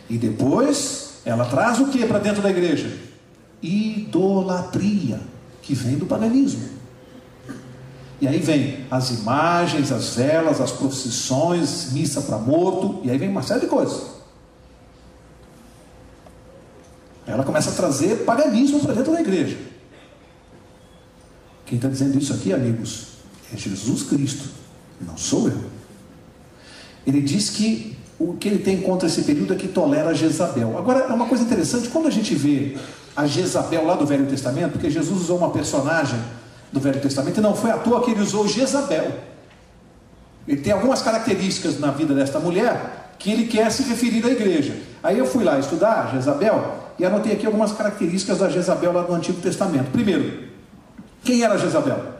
E depois ela traz o que para dentro da igreja? Idolatria, que vem do paganismo. E aí vem as imagens, as velas, as procissões, missa para morto, e aí vem uma série de coisas. Ela começa a trazer paganismo para dentro da igreja. Quem está dizendo isso aqui, amigos, é Jesus Cristo, não sou eu. Ele diz que o que ele tem contra esse período é que tolera a Jezabel. Agora, é uma coisa interessante, quando a gente vê a Jezabel lá do Velho Testamento, porque Jesus usou uma personagem do Velho Testamento, e não foi à toa que ele usou Jezabel. Ele tem algumas características na vida desta mulher que ele quer se referir à igreja. Aí eu fui lá estudar Jezabel e anotei aqui algumas características da Jezabel lá do Antigo Testamento. Primeiro, quem era Jezabel?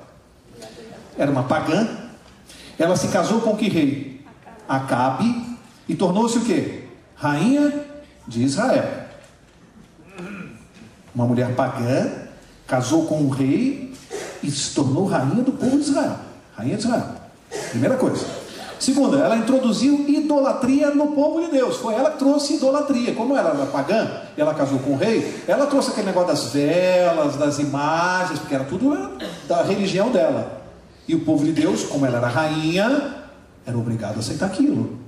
Era uma pagã. Ela se casou com que rei? Acabe. E tornou-se o quê? Rainha de Israel. Uma mulher pagã casou com um rei e se tornou rainha do povo de Israel. Rainha de Israel. Primeira coisa. Segunda, ela introduziu idolatria no povo de Deus. Foi ela que trouxe idolatria. Como ela era pagã, ela casou com o rei, ela trouxe aquele negócio das velas, das imagens, porque era tudo da religião dela. E o povo de Deus, como ela era rainha, era obrigado a aceitar aquilo.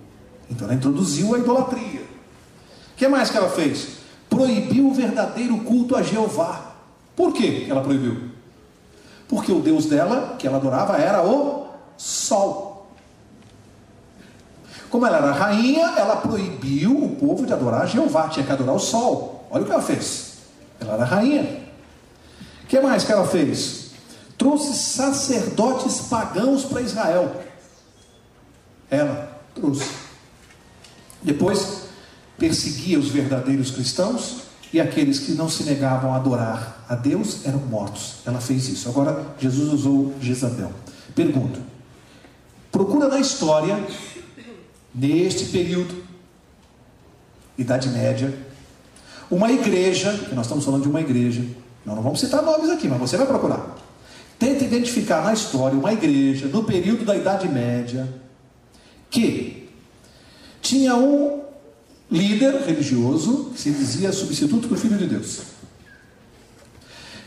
Então ela introduziu a idolatria. O que mais que ela fez? Proibiu o verdadeiro culto a Jeová. Por que ela proibiu? Porque o Deus dela, que ela adorava, era o sol. Como ela era rainha, ela proibiu o povo de adorar Jeová, tinha que adorar o sol. Olha o que ela fez. Ela era rainha. O que mais que ela fez? Trouxe sacerdotes pagãos para Israel. Ela trouxe. Depois perseguia os verdadeiros cristãos e aqueles que não se negavam a adorar a Deus eram mortos. Ela fez isso. Agora Jesus usou Jezabel. Pergunta: procura na história, neste período, Idade Média, uma igreja, que nós estamos falando de uma igreja, não vamos citar nomes aqui, mas você vai procurar. Tenta identificar na história uma igreja, no período da Idade Média, que tinha um líder religioso, que se dizia substituto do Filho de Deus,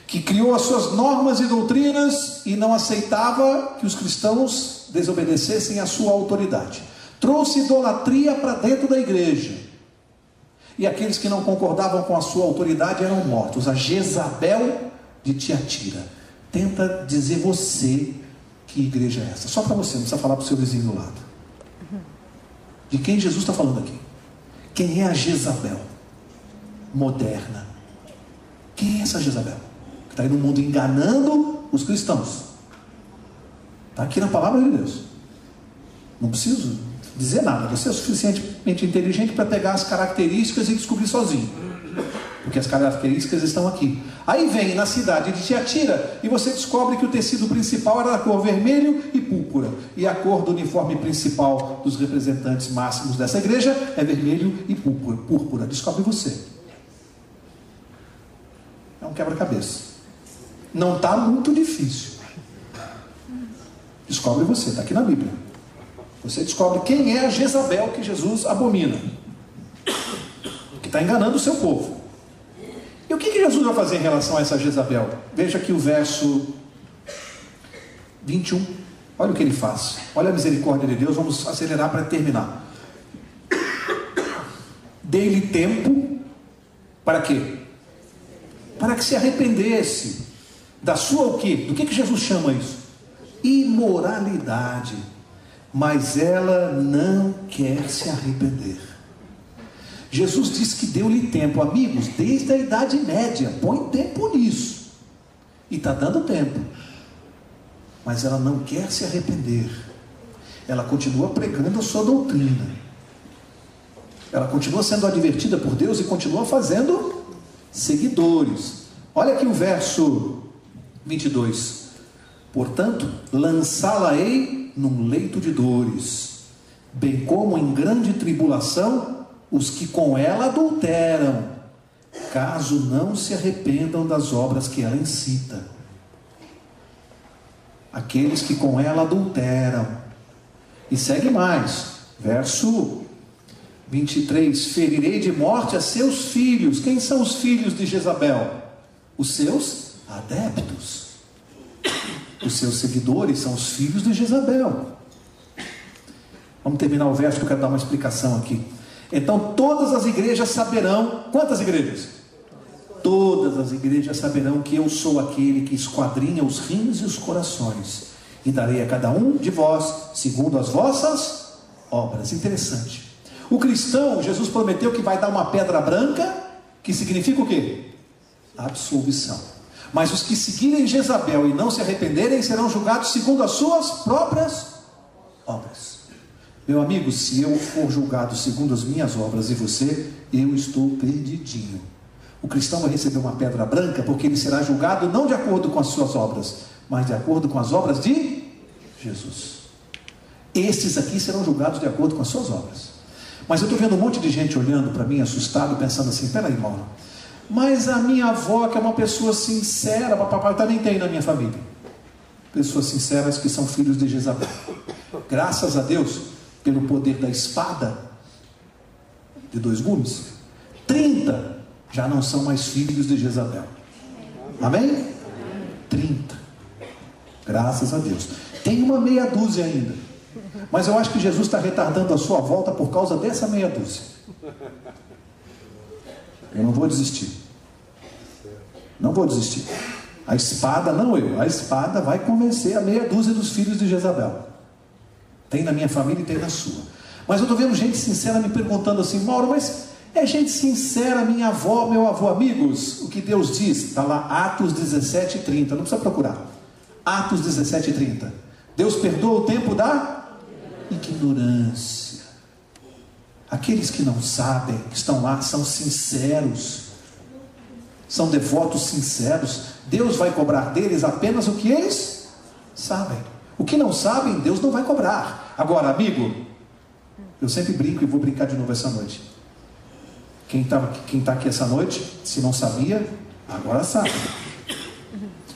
que criou as suas normas e doutrinas e não aceitava que os cristãos desobedecessem à sua autoridade. Trouxe idolatria para dentro da igreja. E aqueles que não concordavam com a sua autoridade eram mortos. A Jezabel de Tiatira. Tenta dizer você que igreja é essa. Só para você, não precisa falar para o seu vizinho do lado. De quem Jesus está falando aqui? Quem é a Jezabel moderna? Quem é essa Jezabel? Que está aí no mundo enganando os cristãos. Está aqui na palavra de Deus. Não preciso dizer nada. Você é suficientemente inteligente para pegar as características e descobrir sozinho. Porque as características estão aqui. Aí vem na cidade de Tiatira e você descobre que o tecido principal era da cor vermelho e púrpura. E a cor do uniforme principal dos representantes máximos dessa igreja é vermelho e púrpura. Descobre você. É um quebra-cabeça. Não está muito difícil. Descobre você, está aqui na Bíblia. Você descobre quem é a Jezabel que Jesus abomina, que está enganando o seu povo. E o que Jesus vai fazer em relação a essa Jezabel? Veja aqui o verso 21. Olha o que ele faz. Olha a misericórdia de Deus. Vamos acelerar para terminar. Dei-lhe tempo para quê? Para que se arrependesse da sua o quê? Do que Jesus chama isso? Imoralidade. Mas ela não quer se arrepender. Jesus disse que deu-lhe tempo, amigos, desde a Idade Média. Põe tempo nisso. E está dando tempo. Mas ela não quer se arrepender. Ela continua pregando a sua doutrina. Ela continua sendo advertida por Deus e continua fazendo seguidores. Olha aqui o verso 22. Portanto, lançá-la-ei num leito de dores, bem como em grande tribulação os que com ela adulteram, caso não se arrependam das obras que ela incita. Aqueles que com ela adulteram. E segue mais, verso 23, ferirei de morte a seus filhos. Quem são os filhos de Jezabel? Os seus adeptos. Os seus seguidores são os filhos de Jezabel. Vamos terminar o verso que eu quero dar uma explicação aqui. Então todas as igrejas saberão. Quantas igrejas? Todas as igrejas saberão que eu sou aquele que esquadrinha os rins e os corações, e darei a cada um de vós segundo as vossas obras. Interessante. O cristão, Jesus prometeu que vai dar uma pedra branca, que significa o quê? Absolvição. Mas os que seguirem Jezabel e não se arrependerem serão julgados segundo as suas próprias obras. Meu amigo, se eu for julgado segundo as minhas obras e você, eu estou perdidinho. O cristão vai receber uma pedra branca porque ele será julgado não de acordo com as suas obras, mas de acordo com as obras de Jesus. Estes aqui serão julgados de acordo com as suas obras. Mas eu estou vendo um monte de gente olhando para mim, assustado, pensando assim, peraí, Mauro, mas a minha avó, que é uma pessoa sincera, papai também tem na minha família. Pessoas sinceras que são filhos de Jezabel. Graças a Deus, pelo poder da espada de 2 gumes, 30 já não são mais filhos de Jezabel. Amém? 30. Graças a Deus. Tem uma meia dúzia ainda. Mas eu acho que Jesus está retardando a sua volta por causa dessa meia dúzia. Eu não vou desistir. Não vou desistir. A espada, não eu. A espada vai convencer a meia dúzia dos filhos de Jezabel. Tem na minha família e tem na sua. Mas eu estou vendo gente sincera me perguntando assim, Mauro, mas é gente sincera, minha avó, meu avô, amigos? O que Deus diz? Está lá, Atos 17:30. Não precisa procurar. Atos 17:30. Deus perdoa o tempo da ignorância. Aqueles que não sabem, que estão lá, são sinceros. são devotos sinceros, Deus vai cobrar deles apenas o que eles sabem. O que não sabem, Deus não vai cobrar. Agora, amigo, eu sempre brinco e vou brincar de novo essa noite. Quem está aqui essa noite, se não sabia, agora sabe.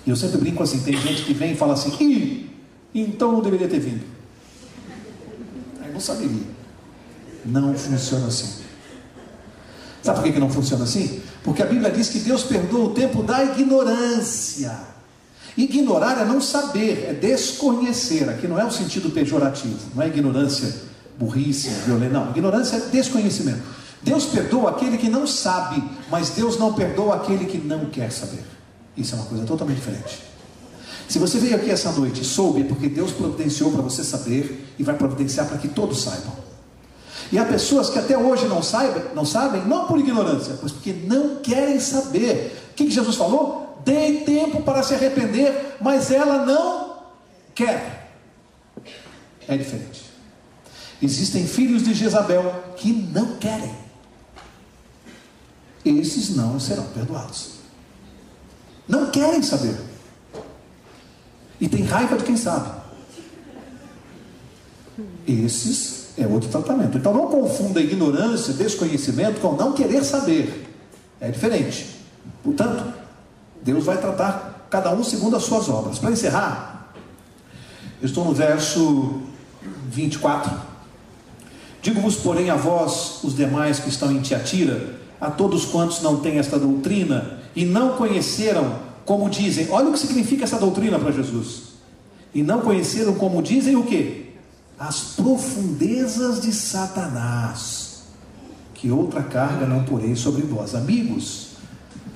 E eu sempre brinco assim, tem gente que vem e fala assim, então não deveria ter vindo. Aí não saberia. Não funciona assim. Sabe por que não funciona assim? Porque a Bíblia diz que Deus perdoa o tempo da ignorância. Ignorar é não saber, é desconhecer. Aqui não é um sentido pejorativo, não é ignorância, burrice, violência, não. Ignorância é desconhecimento. Deus perdoa aquele que não sabe, mas Deus não perdoa aquele que não quer saber. Isso é uma coisa totalmente diferente. Se você veio aqui essa noite e soube, é porque Deus providenciou para você saber e vai providenciar para que todos saibam. E há pessoas que até hoje não sabem, não por ignorância, mas porque não querem saber. O que Jesus falou? Dei tempo para se arrepender, mas ela não quer. É diferente. Existem filhos de Jezabel que não querem. Esses não serão perdoados. Não querem saber. E tem raiva de quem sabe. Esses é outro tratamento. Então não confunda ignorância, desconhecimento com não querer saber. É diferente. Portanto, Deus vai tratar cada um segundo as suas obras. Para encerrar, eu estou no verso 24. Digo-vos, porém, a vós, os demais que estão em Tiatira, a todos quantos não têm esta doutrina e não conheceram como dizem. Olha o que significa essa doutrina para Jesus. E não conheceram como dizem o quê? As profundezas de Satanás, que outra carga não porei sobre vós. Amigos,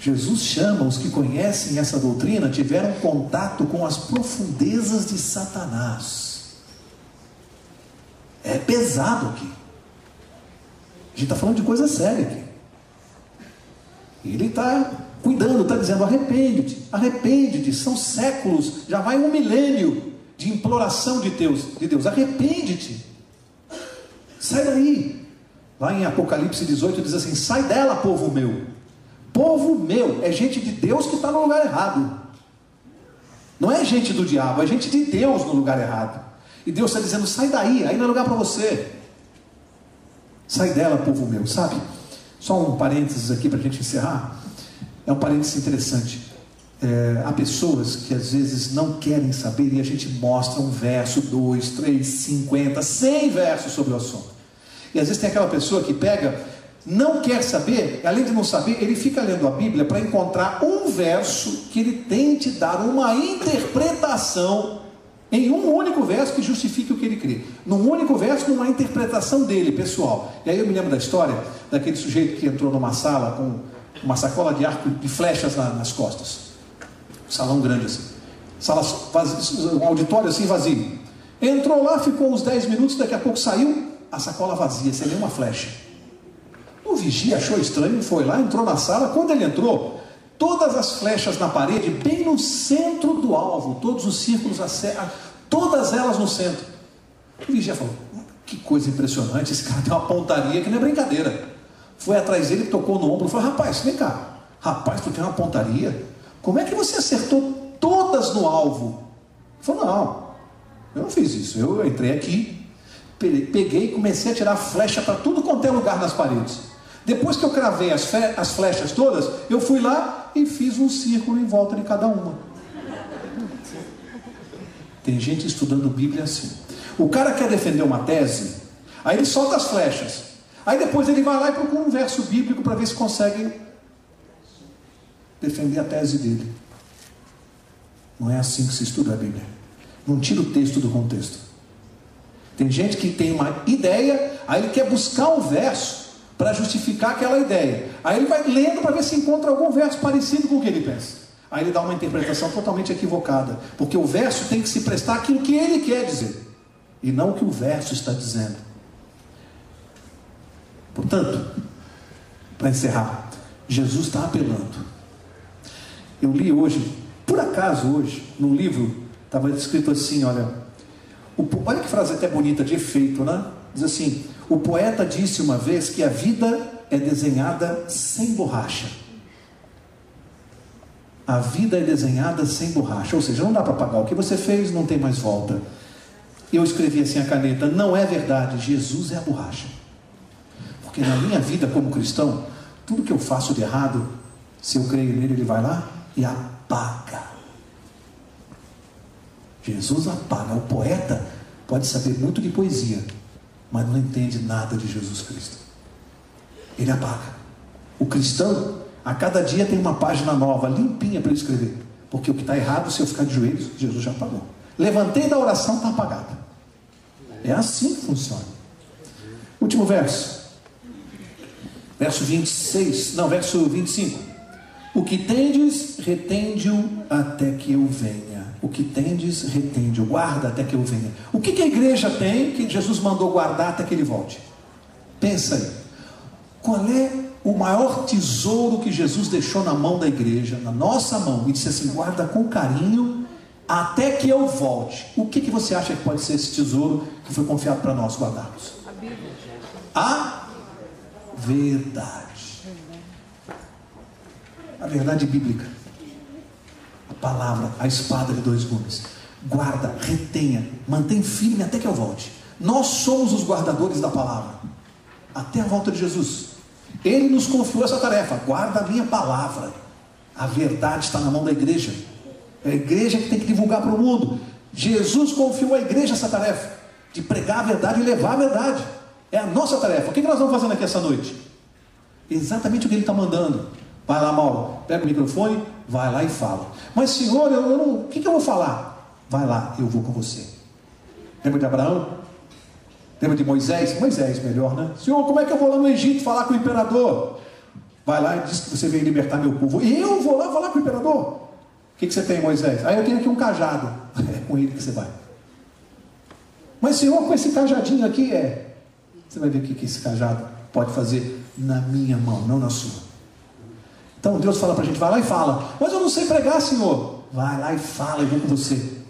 Jesus chama os que conhecem essa doutrina, tiveram contato com as profundezas de Satanás. É pesado aqui. A gente está falando de coisa séria aqui. Ele está cuidando, está dizendo, arrepende-te, são séculos, já vai 1 milênio de imploração de Deus, arrepende-te, sai daí. Lá em Apocalipse 18 diz assim, sai dela, povo meu. Povo meu, é gente de Deus que está no lugar errado, não é gente do diabo, é gente de Deus no lugar errado. E Deus está dizendo, sai daí, aí não é lugar para você. Sai dela, povo meu, sabe? Só um parênteses aqui para a gente encerrar. É um parênteses interessante. Há pessoas que às vezes não querem saber e a gente mostra um verso, 2, 3, 50, 100 versos sobre o assunto. E às vezes tem aquela pessoa que pega, não quer saber, além de não saber, ele fica lendo a Bíblia para encontrar um verso que ele tente dar uma interpretação em um único verso que justifique o que ele crê. Num único verso, numa interpretação dele, pessoal. E aí eu me lembro da história daquele sujeito que entrou numa sala com uma sacola de arco de flechas nas costas. Um salão grande assim. Sala vazia, um auditório assim vazio. Entrou lá, ficou uns 10 minutos, daqui a pouco saiu, a sacola vazia, sem nenhuma flecha. O vigia achou estranho, foi lá, entrou na sala. Quando ele entrou, todas as flechas na parede, bem no centro do alvo, todos os círculos, todas elas no centro. O vigia falou, que coisa impressionante, esse cara tem uma pontaria que não é brincadeira. Foi atrás dele, tocou no ombro e falou, rapaz, vem cá, rapaz, tu tem uma pontaria? Como é que você acertou todas no alvo? Ele falou, não, eu não fiz isso, eu entrei aqui, peguei e comecei a tirar flecha para tudo quanto é lugar nas paredes. Depois que eu cravei as flechas todas, eu fui lá e fiz um círculo em volta de cada uma. Tem gente estudando Bíblia assim. O cara quer defender uma tese, aí ele solta as flechas. Aí depois ele vai lá e procura um verso bíblico para ver se consegue defender a tese dele. Não é assim que se estuda a Bíblia. Não tira o texto do contexto. Tem gente que tem uma ideia, aí ele quer buscar um verso para justificar aquela ideia. Aí ele vai lendo para ver se encontra algum verso parecido com o que ele pensa. Aí ele dá uma interpretação totalmente equivocada, porque o verso tem que se prestar àquilo que ele quer dizer, e não o que o verso está dizendo. Portanto, para encerrar, Jesus está apelando. Eu li hoje, por acaso hoje, num livro, estava escrito assim, olha que frase até bonita, de efeito, né? Diz assim, o poeta disse uma vez que a vida é desenhada sem borracha. a vida é desenhada sem borracha, ou seja, não dá para apagar o que você fez, não tem mais volta. Eu escrevi assim a caneta: não é verdade, Jesus é a borracha. Porque na minha vida como cristão, tudo que eu faço de errado, se eu creio nele, ele vai lá e apaga. Jesus apaga. O poeta pode saber muito de poesia, mas não entende nada de Jesus Cristo. Ele apaga. O cristão, a cada dia tem uma página nova, limpinha para ele escrever. Porque o que está errado, se eu ficar de joelhos, Jesus já apagou. Levantei da oração, está apagado. É assim que funciona. Último verso. Verso 26, não, verso 25. O que tendes, retende-o até que eu venha. O que tendes, retende-o, guarda até que eu venha. O que a igreja tem que Jesus mandou guardar até que ele volte? Pensa aí. Qual é o maior tesouro que Jesus deixou na mão da igreja, na nossa mão, e disse assim: guarda com carinho até que eu volte? O que você acha que pode ser esse tesouro que foi confiado para nós guardarmos? A Bíblia. A verdade. A verdade bíblica. A palavra, a espada de dois gumes. Guarda, retenha, mantém firme até que eu volte. Nós somos os guardadores da palavra até a volta de Jesus. Ele nos confiou essa tarefa: guarda a minha palavra. A verdade está na mão da igreja. É a igreja que tem que divulgar para o mundo. Jesus confiou à igreja essa tarefa de pregar a verdade e levar a verdade. É a nossa tarefa. O que nós vamos fazendo aqui essa noite? Exatamente o que ele está mandando. Vai lá, Mauro, pega o microfone, vai lá e fala. Mas Senhor, eu não, o que eu vou falar? Vai lá, eu vou com você. Lembra de Abraão? Lembra de Moisés? Moisés melhor, né? Senhor, como é que eu vou lá no Egito falar com o imperador? Vai lá e diz que você veio libertar meu povo. E eu vou lá falar com o imperador? O que você tem, Moisés? Eu tenho aqui um cajado. É com ele que você vai. Mas Senhor, com esse cajadinho aqui você vai ver o que esse cajado pode fazer na minha mão, não na sua. Então Deus fala para a gente: vai lá e fala. Mas eu não sei pregar, Senhor. Vai lá e fala, eu vou com você.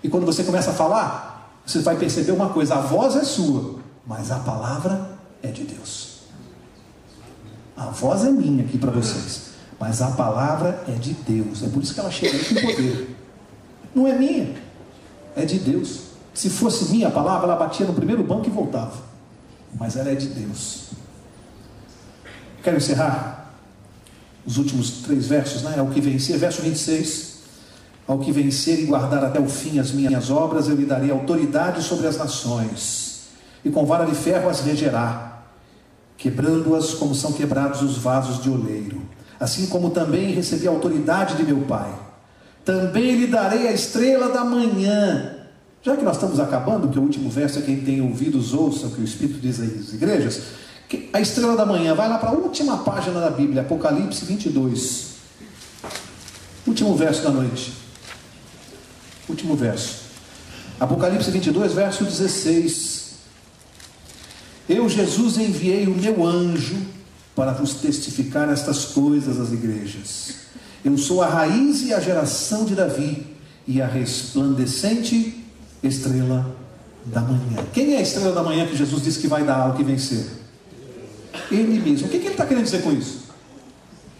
E quando você começa a falar, você vai perceber uma coisa: a voz é sua, mas a palavra é de Deus. A voz é minha aqui para vocês, mas a palavra é de Deus. É por isso que ela chega aí com poder. Não é minha, é de Deus. Se fosse minha a palavra, ela batia no primeiro banco e voltava. Mas ela é de Deus. Quero encerrar os últimos 3 versos, né? Ao que vencer, verso 26. Ao que vencer e guardar até o fim as minhas obras, eu lhe darei autoridade sobre as nações, e com vara de ferro as regerá, quebrando-as como são quebrados os vasos de oleiro. Assim como também recebi a autoridade de meu Pai, também lhe darei a estrela da manhã. Já que nós estamos acabando, que o último verso é: quem tem ouvidos ouça o que o Espírito diz às igrejas. A estrela da manhã, vai lá para a última página da Bíblia, Apocalipse 22. Último verso da noite. Último verso. Apocalipse 22, verso 16. Eu, Jesus, enviei o meu anjo para vos testificar estas coisas às igrejas. Eu sou a raiz e a geração de Davi, e a resplandecente estrela da manhã. Quem é a estrela da manhã que Jesus disse que vai dar ao que vencer? Ele mesmo. O que ele está querendo dizer com isso?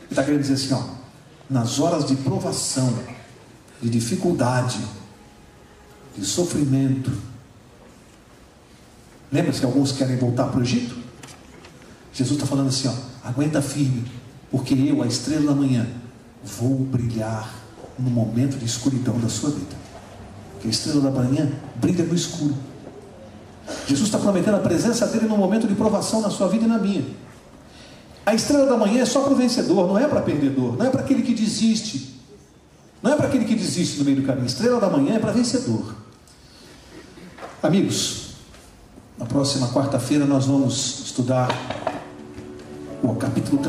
Ele está querendo dizer assim: nas horas de provação, de dificuldade, de sofrimento. Lembra-se que alguns querem voltar para o Egito? Jesus está falando assim: aguenta firme, porque eu, a estrela da manhã, vou brilhar no momento de escuridão da sua vida. Porque a estrela da manhã brilha no escuro. Jesus está prometendo a presença dele no momento de provação na sua vida e na minha. A estrela da manhã é só para o vencedor, não é para perdedor, não é para aquele que desiste. Não é para aquele que desiste no meio do caminho. A estrela da manhã é para vencedor. Amigos, na próxima quarta-feira nós vamos estudar o capítulo 3.